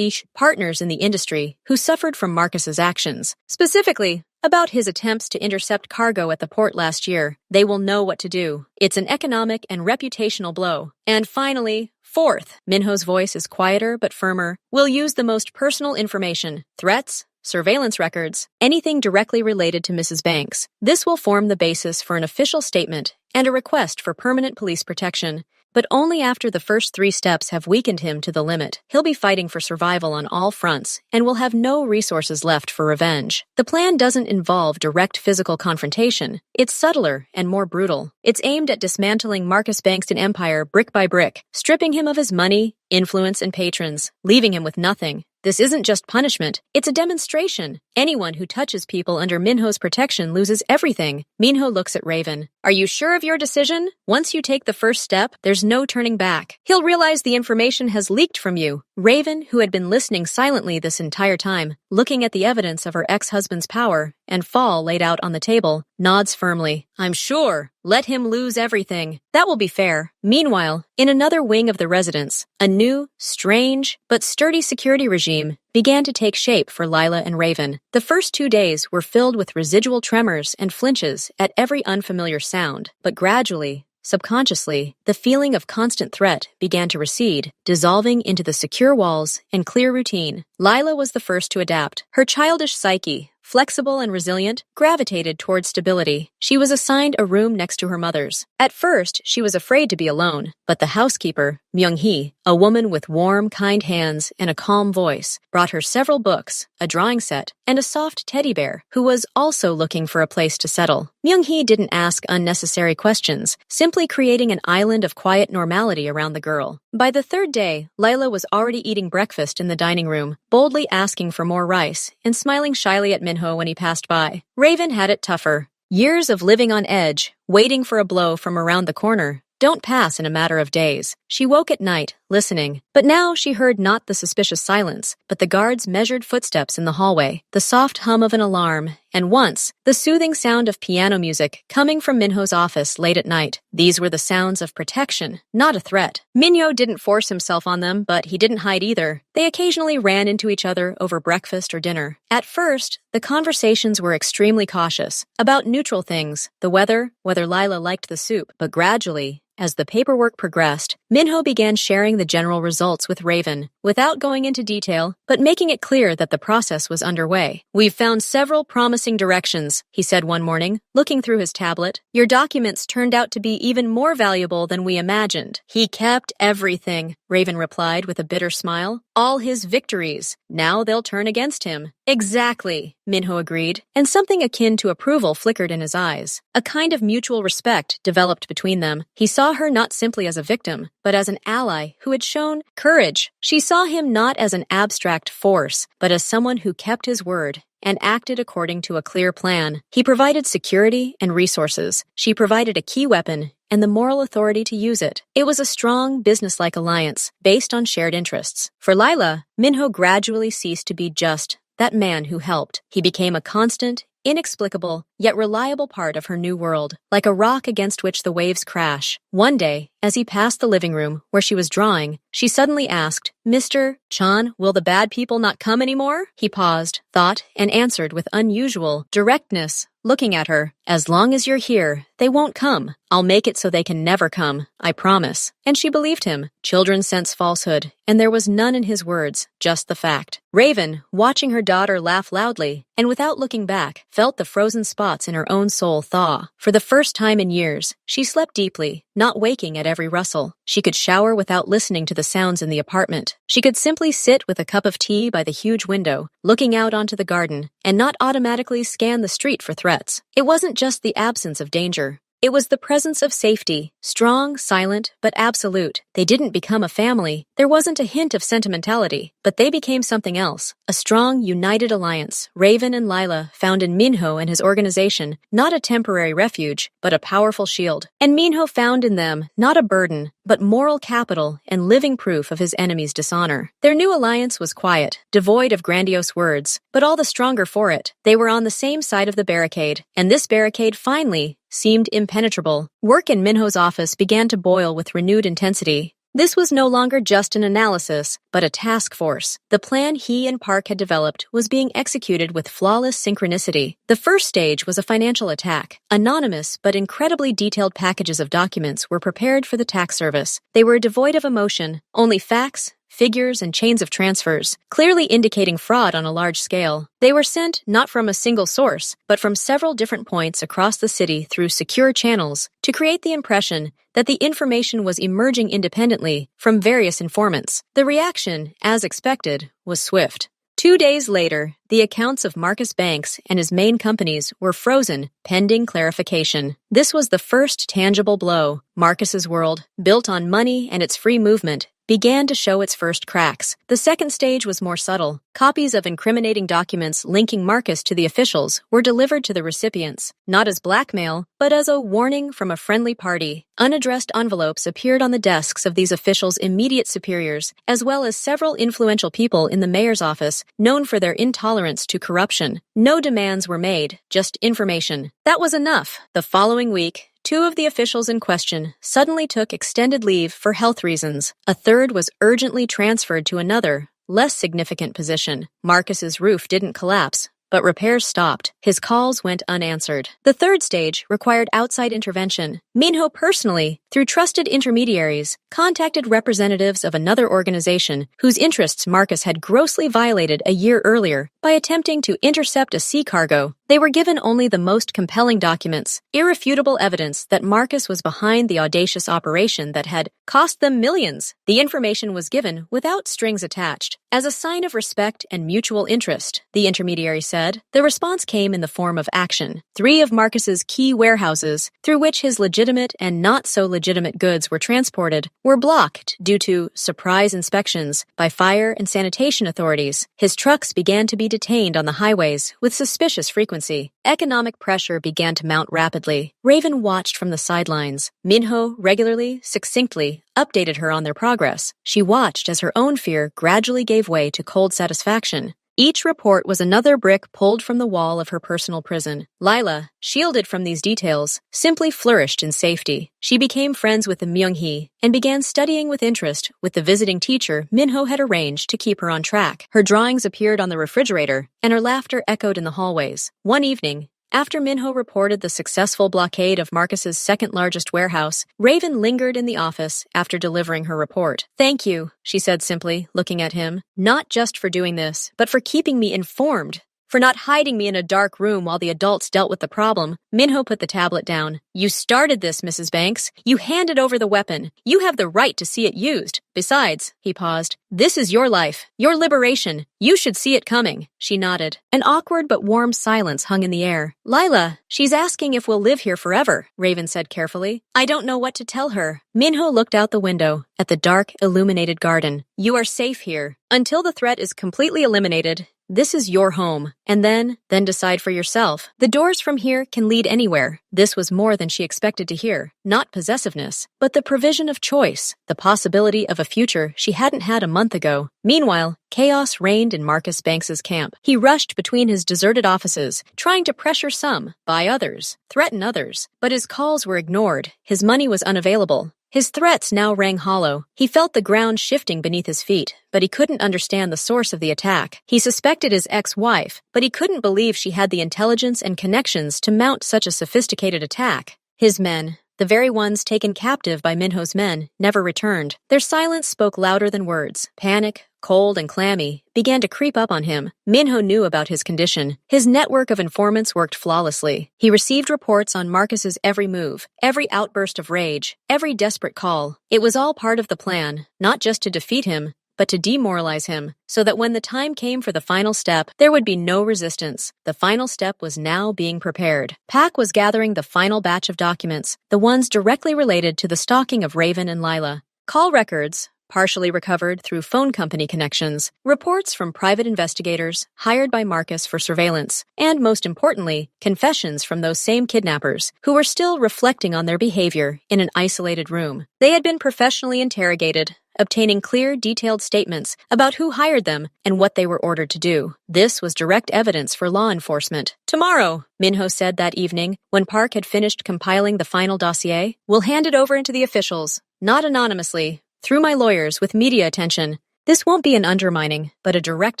partners in the industry who suffered from Marcus's actions. Specifically, about his attempts to intercept cargo at the port last year. They will know what to do. It's an economic and reputational blow. And finally, fourth, Minho's voice is quieter but firmer. We'll use the most personal information, threats, surveillance records, anything directly related to Mrs. Banks. This will form the basis for an official statement and a request for permanent police protection. But only after the first 3 steps have weakened him to the limit. He'll be fighting for survival on all fronts and will have no resources left for revenge. The plan doesn't involve direct physical confrontation. It's subtler and more brutal. It's aimed at dismantling Marcus Bankston Empire brick by brick, stripping him of his money, influence, and patrons, leaving him with nothing. This isn't just punishment, it's a demonstration. Anyone who touches people under Minho's protection loses everything. Minho looks at Raven. Are you sure of your decision? Once you take the first step, there's no turning back. He'll realize the information has leaked from you. Raven, who had been listening silently this entire time, looking at the evidence of her ex-husband's power and fall laid out on the table, nods firmly. I'm sure. Let him lose everything. That will be fair. Meanwhile, in another wing of the residence, a new, strange, but sturdy security regime began to take shape for Lila and Raven. The first 2 days were filled with residual tremors and flinches at every unfamiliar sound, but gradually, subconsciously, the feeling of constant threat began to recede, dissolving into the secure walls and clear routine. Lila was the first to adapt. Her childish psyche, flexible and resilient, gravitated towards stability. She was assigned a room next to her mother's. At first, she was afraid to be alone, but the housekeeper, Myung-hee, a woman with warm, kind hands and a calm voice, brought her several books, a drawing set, and a soft teddy bear, who was also looking for a place to settle. Myung-hee didn't ask unnecessary questions, simply creating an island of quiet normality around the girl. By the third day, Lila was already eating breakfast in the dining room, boldly asking for more rice, and smiling shyly at Minho when he passed by. Raven had it tougher. Years of living on edge, waiting for a blow from around the corner, don't pass in a matter of days. She woke at night, listening. But now she heard not the suspicious silence, but the guard's measured footsteps in the hallway, the soft hum of an alarm, and once, the soothing sound of piano music coming from Minho's office late at night. These were the sounds of protection, not a threat. Minho didn't force himself on them, but he didn't hide either. They occasionally ran into each other over breakfast or dinner. At first, the conversations were extremely cautious, about neutral things, the weather, whether Lila liked the soup, but gradually, as the paperwork progressed, Minho began sharing the general results with Raven, without going into detail, but making it clear that the process was underway. We've found several promising directions, he said one morning, looking through his tablet. Your documents turned out to be even more valuable than we imagined. He kept everything, Raven replied with a bitter smile. All his victories. Now they'll turn against him. Exactly, Minho agreed, and something akin to approval flickered in his eyes. A kind of mutual respect developed between them. He saw her not simply as a victim, but as an ally who had shown courage. She saw him not as an abstract force, but as someone who kept his word and acted according to a clear plan. He provided security and resources. She provided a key weapon and the moral authority to use it. It was a strong, business-like alliance based on shared interests. For Lila, Minho gradually ceased to be just that man who helped. He became a constant, inexplicable, yet reliable part of her new world, like a rock against which the waves crash. One day, as he passed the living room where she was drawing, she suddenly asked, Mr. Chan, will the bad people not come anymore? He paused, thought, and answered with unusual directness, looking at her. As long as you're here, they won't come. I'll make it so they can never come, I promise. And she believed him. Children sense falsehood, and there was none in his words, just the fact. Raven, watching her daughter laugh loudly, and without looking back, felt the frozen spots in her own soul thaw. For the first time in years, she slept deeply, not waking at every rustle. She could shower without listening to the sounds in the apartment. She could simply sit with a cup of tea by the huge window, looking out onto the garden, and not automatically scan the street for threats. It wasn't just the absence of danger. It was the presence of safety, strong, silent, but absolute. They didn't become a family. There wasn't a hint of sentimentality, but they became something else. A strong, united alliance. Raven and Lila found in Minho and his organization not a temporary refuge, but a powerful shield. And Minho found in them not a burden, but moral capital and living proof of his enemy's dishonor. Their new alliance was quiet, devoid of grandiose words, but all the stronger for it. They were on the same side of the barricade, and this barricade finally seemed impenetrable. Work in Minho's office began to boil with renewed intensity. This was no longer just an analysis, but a task force. The plan he and Park had developed was being executed with flawless synchronicity. The first stage was a financial attack. Anonymous but incredibly detailed packages of documents were prepared for the tax service. They were devoid of emotion, only facts, figures, and chains of transfers, clearly indicating fraud on a large scale. They were sent not from a single source, but from several different points across the city through secure channels to create the impression that the information was emerging independently from various informants. The reaction, as expected, was swift. 2 days later, the accounts of Marcus Banks and his main companies were frozen, pending clarification. This was the first tangible blow. Marcus's world, built on money and its free movement, began to show its first cracks. The second stage was more subtle. Copies of incriminating documents linking Marcus to the officials were delivered to the recipients, not as blackmail, but as a warning from a friendly party. Unaddressed envelopes appeared on the desks of these officials' immediate superiors, as well as several influential people in the mayor's office, known for their intolerance to corruption. No demands were made, just information. That was enough. The following week, two of the officials in question suddenly took extended leave for health reasons. A third was urgently transferred to another, less significant position. Marcus's roof didn't collapse, but repairs stopped. His calls went unanswered. The third stage required outside intervention. Minho personally, through trusted intermediaries, contacted representatives of another organization whose interests Marcus had grossly violated a year earlier by attempting to intercept a sea cargo. They were given only the most compelling documents, irrefutable evidence that Marcus was behind the audacious operation that had cost them millions. The information was given without strings attached. As a sign of respect and mutual interest, the intermediary said, the response came in the form of action. 3 of Marcus's key warehouses, through which his legitimate and not so legitimate goods were transported, were blocked due to surprise inspections by fire and sanitation authorities. His trucks began to be detained on the highways with suspicious frequency. Economic pressure began to mount rapidly. Raven watched from the sidelines. Minho regularly, succinctly, updated her on their progress. She watched as her own fear gradually gave way to cold satisfaction. Each report was another brick pulled from the wall of her personal prison. Lila, shielded from these details, simply flourished in safety. She became friends with the Myung-hee and began studying with interest with the visiting teacher Minho had arranged to keep her on track. Her drawings appeared on the refrigerator, and her laughter echoed in the hallways. One evening, after Minho reported the successful blockade of Marcus's second-largest warehouse, Raven lingered in the office after delivering her report. "Thank you," she said simply, looking at him. "Not just for doing this, but for keeping me informed. For not hiding me in a dark room while the adults dealt with the problem." Minho put the tablet down. "You started this, Mrs. Banks. You handed over the weapon. You have the right to see it used. Besides," he paused, "this is your life, your liberation. You should see it coming." She nodded. An awkward but warm silence hung in the air. "Lila, she's asking if we'll live here forever," Raven said carefully. "I don't know what to tell her." Minho looked out the window at the dark, illuminated garden. "You are safe here. Until the threat is completely eliminated, this is your home. And then decide for yourself. The doors from here can lead anywhere." This was more than she expected to hear. Not possessiveness, but the provision of choice, the possibility of a future she hadn't had a month ago. Meanwhile, chaos reigned in Marcus Banks's camp. He rushed between his deserted offices, trying to pressure some, buy others, threaten others. But his calls were ignored. His money was unavailable. His threats now rang hollow. He felt the ground shifting beneath his feet, but he couldn't understand the source of the attack. He suspected his ex-wife, but he couldn't believe she had the intelligence and connections to mount such a sophisticated attack. His men, the very ones taken captive by Minho's men, never returned. Their silence spoke louder than words. Panic, cold and clammy, began to creep up on him. Minho knew about his condition. His network of informants worked flawlessly. He received reports on Marcus's every move, every outburst of rage, every desperate call. It was all part of the plan, not just to defeat him, but to demoralize him, so that when the time came for the final step, there would be no resistance. The final step was now being prepared. Pack was gathering the final batch of documents, the ones directly related to the stalking of Raven and Lila. Call records, partially recovered through phone company connections, reports from private investigators hired by Marcus for surveillance, and most importantly, confessions from those same kidnappers who were still reflecting on their behavior in an isolated room. They had been professionally interrogated, obtaining clear, detailed statements about who hired them and what they were ordered to do. This was direct evidence for law enforcement. "Tomorrow," Minho said that evening, when Park had finished compiling the final dossier, "we'll hand it over to the officials, not anonymously, through my lawyers with media attention. This won't be an undermining, but a direct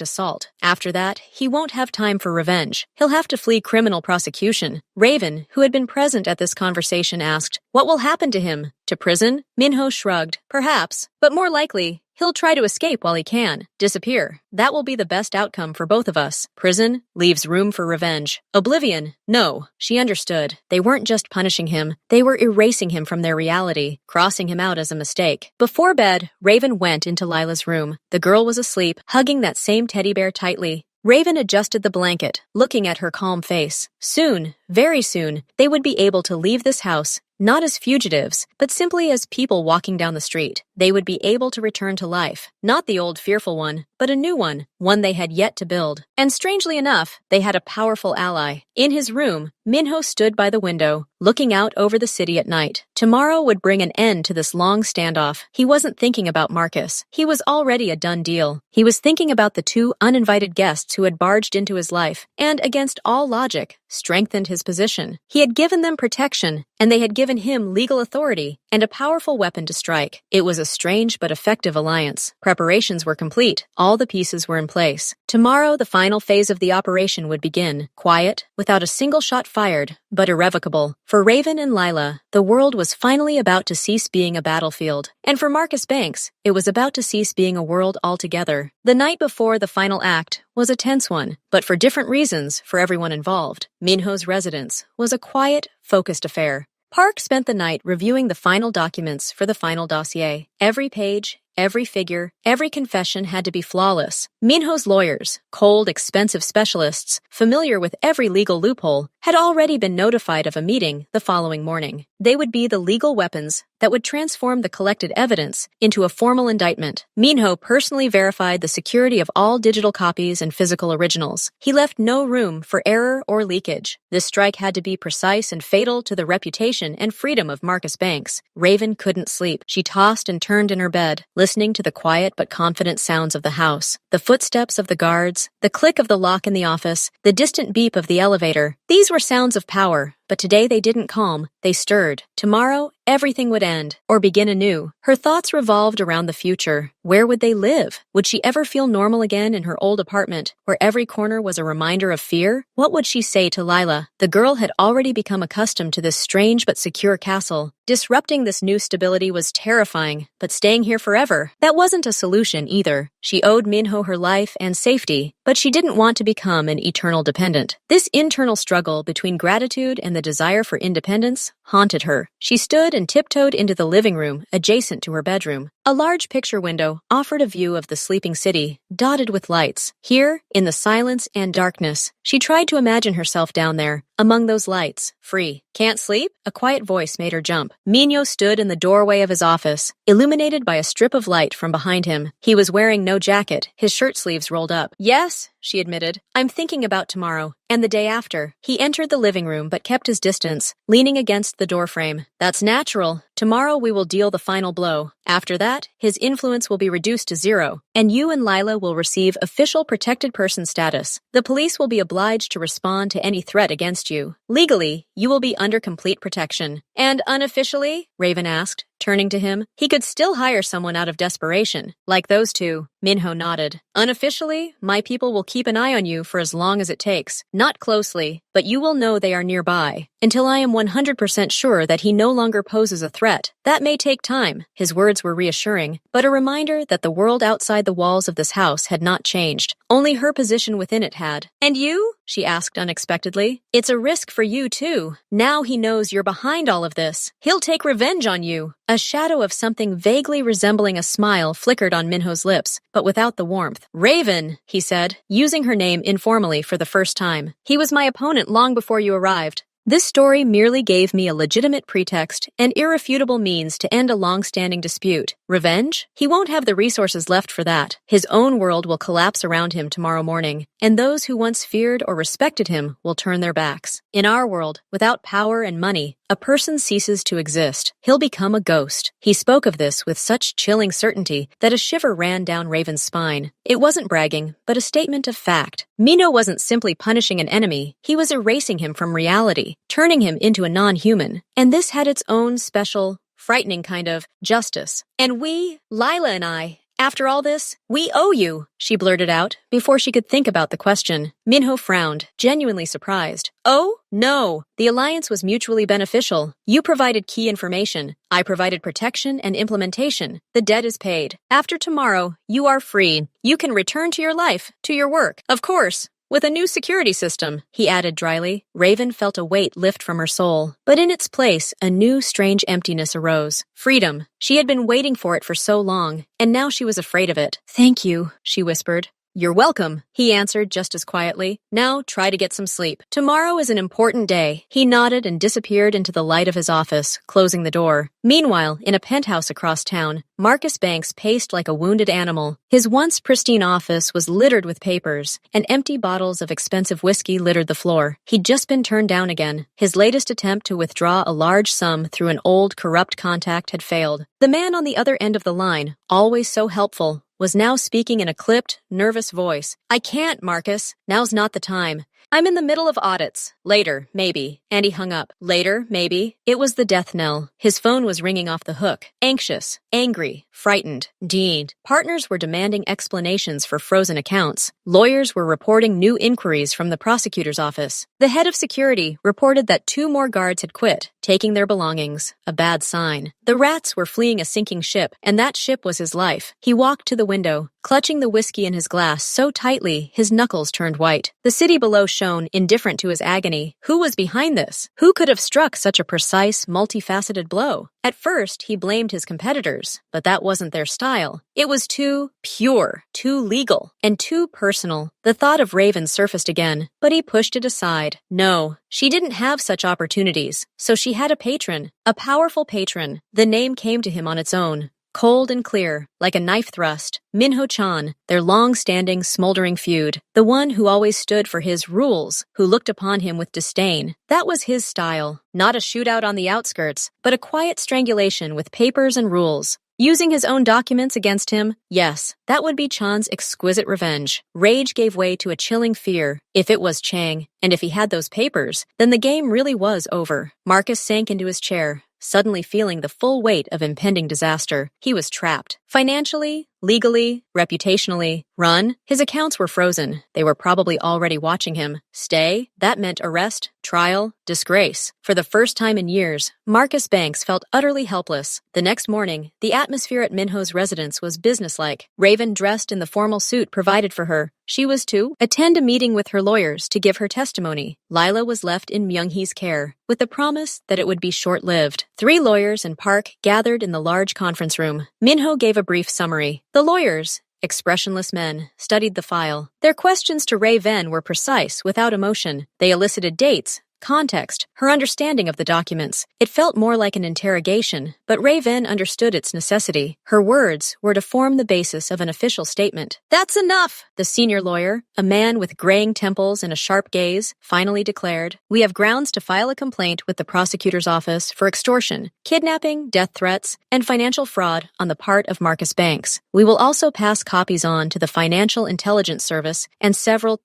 assault. After that, he won't have time for revenge. He'll have to flee criminal prosecution." Raven, who had been present at this conversation, asked, "What will happen to him? To prison?" Minho shrugged. "Perhaps, but more likely, he'll try to escape while he can. Disappear. That will be the best outcome for both of us. Prison leaves room for revenge. Oblivion, no." She understood. They weren't just punishing him. They were erasing him from their reality, crossing him out as a mistake. Before bed, Raven went into Lila's room. The girl was asleep, hugging that same teddy bear tightly. Raven adjusted the blanket, looking at her calm face. Soon, Very soon, they would be able to leave this house, not as fugitives, but simply as people walking down the street. They would be able to return to life, not the old fearful one, but a new one they had yet to build. And strangely enough, they had a powerful ally. In his room, Minho stood by the window, looking out over the city at night. Tomorrow would bring an end to this long standoff. He wasn't thinking about Marcus. He was already a done deal. He was thinking about the two uninvited guests who had barged into his life, and against all logic, strengthened his position. He had given them protection, and they had given him legal authority and a powerful weapon to strike. It was a strange but effective alliance. Preparations were complete. All the pieces were in place. Tomorrow, the final phase of the operation would begin. Quiet, without a single shot fired, but irrevocable. For Raven and Lila, the world was finally about to cease being a battlefield. And for Marcus Banks, it was about to cease being a world altogether. The night before the final act was a tense one, but for different reasons for everyone involved. Minho's residence was a quiet, focused affair. Park spent the night reviewing the final documents for the final dossier. Every page, every figure, every confession had to be flawless. Minho's lawyers, cold, expensive specialists, familiar with every legal loophole, had already been notified of a meeting the following morning. They would be the legal weapons that would transform the collected evidence into a formal indictment. Minho personally verified the security of all digital copies and physical originals. He left no room for error or leakage. This strike had to be precise and fatal to the reputation and freedom of Marcus Banks. Raven couldn't sleep. She tossed and turned in her bed, listening to the quiet but confident sounds of the house. The footsteps of the guards, the click of the lock in the office, the distant beep of the elevator. These were sounds of power. But today they didn't calm, they stirred. Tomorrow, everything would end, or begin anew. Her thoughts revolved around the future. Where would they live? Would she ever feel normal again in her old apartment, where every corner was a reminder of fear? What would she say to Lila? The girl had already become accustomed to this strange but secure castle. Disrupting this new stability was terrifying, but staying here forever, that wasn't a solution either. She owed Minho her life and safety, but she didn't want to become an eternal dependent. This internal struggle between gratitude and the desire for independence haunted her. She stood and tiptoed into the living room adjacent to her bedroom. A large picture window offered a view of the sleeping city, dotted with lights. Here, in the silence and darkness, she tried to imagine herself down there, among those lights, free. Can't sleep? A quiet voice made her jump. Minho stood in the doorway of his office, illuminated by a strip of light from behind him. He was wearing no jacket, his shirt sleeves rolled up. Yes, she admitted. I'm thinking about tomorrow, and the day after. He entered the living room but kept his distance, leaning against the doorframe. That's natural. Tomorrow we will deal the final blow. After that, his influence will be reduced to zero, and you and Lila will receive official protected person status. The police will be obliged to respond to any threat against you. Legally, you will be under complete protection. And unofficially? Raven asked, turning to him. He could still hire someone out of desperation, like those two. Minho nodded. Unofficially, my people will keep an eye on you for as long as it takes. Not closely, but you will know they are nearby, until I am 100% sure that he no longer poses a threat. That may take time. His words were reassuring, but a reminder that the world outside the walls of this house had not changed. Only her position within it had. And you? She asked unexpectedly. It's a risk for you, too. Now he knows you're behind all of this. He'll take revenge on you. A shadow of something vaguely resembling a smile flickered on Minho's lips, but without the warmth. Raven, he said, using her name informally for the first time. He was my opponent long before you arrived. This story merely gave me a legitimate pretext and irrefutable means to end a long-standing dispute. Revenge? He won't have the resources left for that. His own world will collapse around him tomorrow morning, and those who once feared or respected him will turn their backs. In our world, without power and money, a person ceases to exist. He'll become a ghost. He spoke of this with such chilling certainty that a shiver ran down Raven's spine. It wasn't bragging, but a statement of fact. Minho wasn't simply punishing an enemy. He was erasing him from reality, turning him into a non-human. And this had its own special, frightening kind of justice. And we, Lila and I, after all this, we owe you, she blurted out, before she could think about the question. Minho frowned, genuinely surprised. Oh, no. The alliance was mutually beneficial. You provided key information. I provided protection and implementation. The debt is paid. After tomorrow, you are free. You can return to your life, to your work. Of course. With a new security system, he added dryly. Raven felt a weight lift from her soul. But in its place, a new strange emptiness arose. Freedom. She had been waiting for it for so long, and now she was afraid of it. Thank you, she whispered. You're welcome, he answered just as quietly. Now try to get some sleep. Tomorrow is an important day. He nodded and disappeared into the light of his office, closing the door. Meanwhile, in a penthouse across town, Marcus Banks paced like a wounded animal. His once pristine office was littered with papers, and empty bottles of expensive whiskey littered the floor. He'd just been turned down again. His latest attempt to withdraw a large sum through an old, corrupt contact had failed. The man on the other end of the line, always so helpful, was now speaking in a clipped, nervous voice. I can't, Marcus. Now's not the time. I'm in the middle of audits. Later, maybe. And he hung up. Later, maybe. It was the death knell. His phone was ringing off the hook. Anxious, angry, frightened. Indeed. Partners were demanding explanations for frozen accounts. Lawyers were reporting new inquiries from the prosecutor's office. The head of security reported that 2 more guards had quit, taking their belongings. A bad sign. The rats were fleeing a sinking ship, and that ship was his life. He walked to the window, clutching the whiskey in his glass so tightly his knuckles turned white. The city below shone, indifferent to his agony. Who was behind this? Who could have struck such a precise, multifaceted blow? At first, he blamed his competitors, but that wasn't their style. It was too pure, too legal, and too personal. The thought of Raven surfaced again, but he pushed it aside. No, she didn't have such opportunities, so she had a patron, a powerful patron. The name came to him on its own. Cold and clear, like a knife thrust, Minho-chan, their long-standing, smoldering feud, the one who always stood for his rules, who looked upon him with disdain. That was his style, not a shootout on the outskirts, but a quiet strangulation with papers and rules. Using his own documents against him, yes, that would be Chan's exquisite revenge. Rage gave way to a chilling fear. If it was Chang, and if he had those papers, then the game really was over. Marcus sank into his chair, suddenly feeling the full weight of impending disaster. He was trapped. Financially, legally, reputationally. Run? His accounts were frozen. They were probably already watching him. Stay? That meant arrest, trial, disgrace. For the first time in years, Marcus Banks felt utterly helpless. The next morning, the atmosphere at Minho's residence was businesslike. Raven dressed in the formal suit provided for her. She was to attend a meeting with her lawyers to give her testimony. Lila was left in Myung-hee's care, with the promise that it would be short-lived. 3 lawyers and Park gathered in the large conference room. Minho gave a brief summary. The lawyers, expressionless men, studied the file. Their questions to Raven were precise, without emotion. They elicited dates, context, her understanding of the documents. It felt more like an interrogation, but Raven understood its necessity. Her words were to form the basis of an official statement. That's enough, the senior lawyer, a man with graying temples and a sharp gaze, finally declared. We have grounds to file a complaint with the prosecutor's office for extortion, kidnapping, death threats, and financial fraud on the part of Marcus Banks. We will also pass copies on to the Financial Intelligence Service and several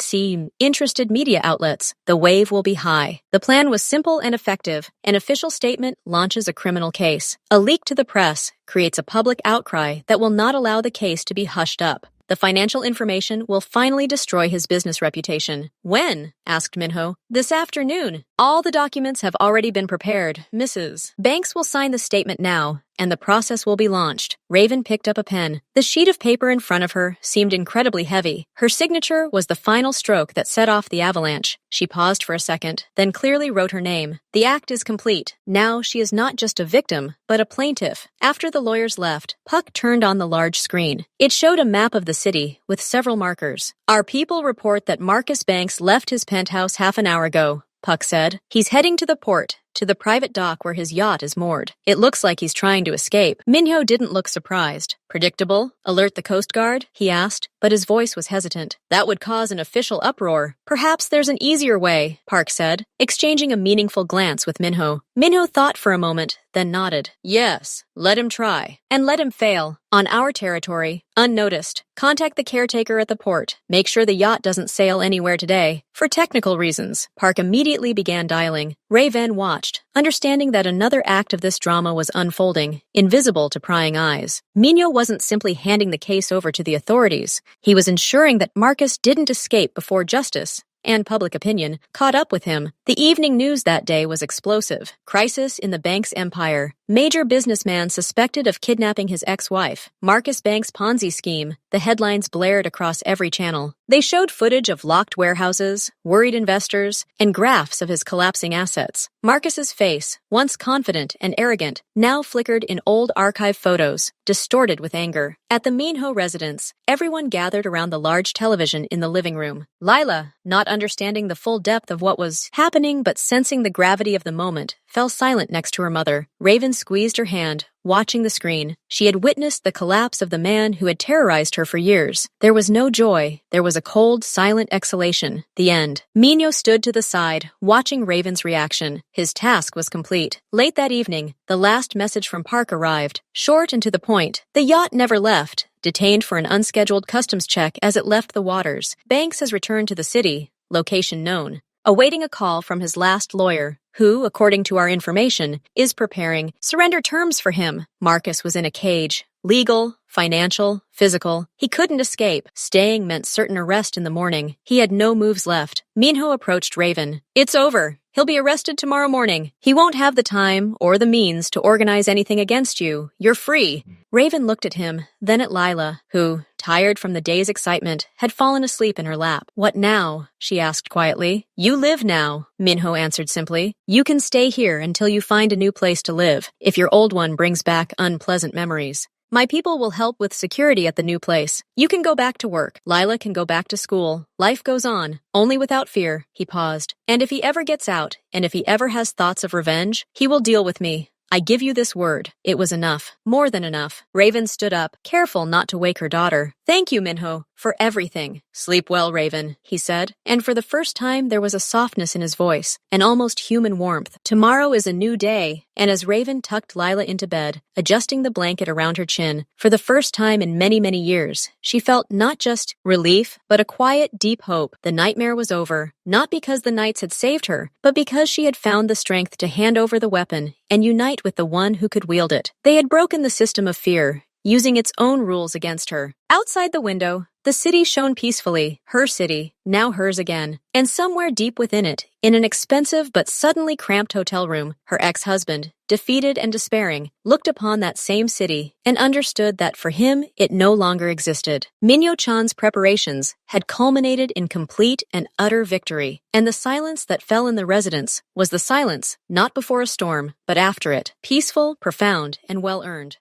interested media outlets. The wave will be high. The plan was simple and effective. An official statement launches a criminal case. A leak to the press creates a public outcry that will not allow the case to be hushed up. The financial information will finally destroy his business reputation. When? Asked Minho. This afternoon. All the documents have already been prepared, Mrs. Banks will sign the statement now, and the process will be launched. Raven picked up a pen. The sheet of paper in front of her seemed incredibly heavy. Her signature was the final stroke that set off the avalanche. She paused for a second, then clearly wrote her name. The act is complete. Now she is not just a victim, but a plaintiff. After the lawyers left, Puck turned on the large screen. It showed a map of the city with several markers. Our people report that Marcus Banks left his penthouse half an hour ago, Puck said. He's heading to the port, to the private dock where his yacht is moored. It looks like he's trying to escape. Minho didn't look surprised. Predictable? Alert the Coast Guard? He asked, but his voice was hesitant. That would cause an official uproar. Perhaps there's an easier way, Park said, exchanging a meaningful glance with Minho. Minho thought for a moment, then nodded. Yes, let him try. And let him fail. On our territory, unnoticed. Contact the caretaker at the port. Make sure the yacht doesn't sail anywhere today. For technical reasons, Park immediately began dialing. Raven watched, understanding that another act of this drama was unfolding, invisible to prying eyes. Minho wasn't simply handing the case over to the authorities. He was ensuring that Marcus didn't escape before justice and public opinion caught up with him. The evening news that day was explosive. Crisis in the bank's empire. Major businessman suspected of kidnapping his ex-wife. Marcus Bank's Ponzi scheme. The headlines blared across every channel. They showed footage of locked warehouses, worried investors, and graphs of his collapsing assets. Marcus's face, once confident and arrogant, now flickered in old archive photos, distorted with anger. At the Minho residence, everyone gathered around the large television in the living room. Lila, not understanding the full depth of what was happening but sensing the gravity of the moment, fell silent next to her mother. Raven squeezed her hand, watching the screen. She had witnessed the collapse of the man who had terrorized her for years. There was no joy. There was a cold, silent exhalation. The end. Minho stood to the side, watching Raven's reaction. His task was complete. Late that evening, the last message from Park arrived, short and to the point. The yacht never left, detained for an unscheduled customs check as it left the waters. Banks has returned to the city, location known, awaiting a call from his last lawyer, who, according to our information, is preparing surrender terms for him. Marcus was in a cage. Legal, financial, physical. He couldn't escape. Staying meant certain arrest in the morning. He had no moves left. Minho approached Raven. "It's over. He'll be arrested tomorrow morning. He won't have the time or the means to organize anything against you. You're free." Raven looked at him, then at Lila, who, tired from the day's excitement, had fallen asleep in her lap. "What now?" she asked quietly. "You live now," Minho answered simply. "You can stay here until you find a new place to live, if your old one brings back unpleasant memories. My people will help with security at the new place. You can go back to work. Lila can go back to school. Life goes on, only without fear." He paused. "And if he ever gets out, and if he ever has thoughts of revenge, he will deal with me. I give you this word." It was enough. More than enough. Raven stood up, careful not to wake her daughter. "Thank you, Minho, for everything." "Sleep well, Raven," he said. And for the first time there was a softness in his voice, an almost human warmth. Tomorrow is a new day. And as Raven tucked Lila into bed, adjusting the blanket around her chin, for the first time in many, many years, she felt not just relief, but a quiet, deep hope. The nightmare was over, not because the knights had saved her, but because she had found the strength to hand over the weapon and unite with the one who could wield it. They had broken the system of fear, using its own rules against her. Outside the window, the city shone peacefully, her city, now hers again. And somewhere deep within it, in an expensive but suddenly cramped hotel room, her ex-husband, defeated and despairing, looked upon that same city and understood that for him it no longer existed. Minyo-chan's preparations had culminated in complete and utter victory, and the silence that fell in the residence was the silence not before a storm, but after it, peaceful, profound, and well-earned.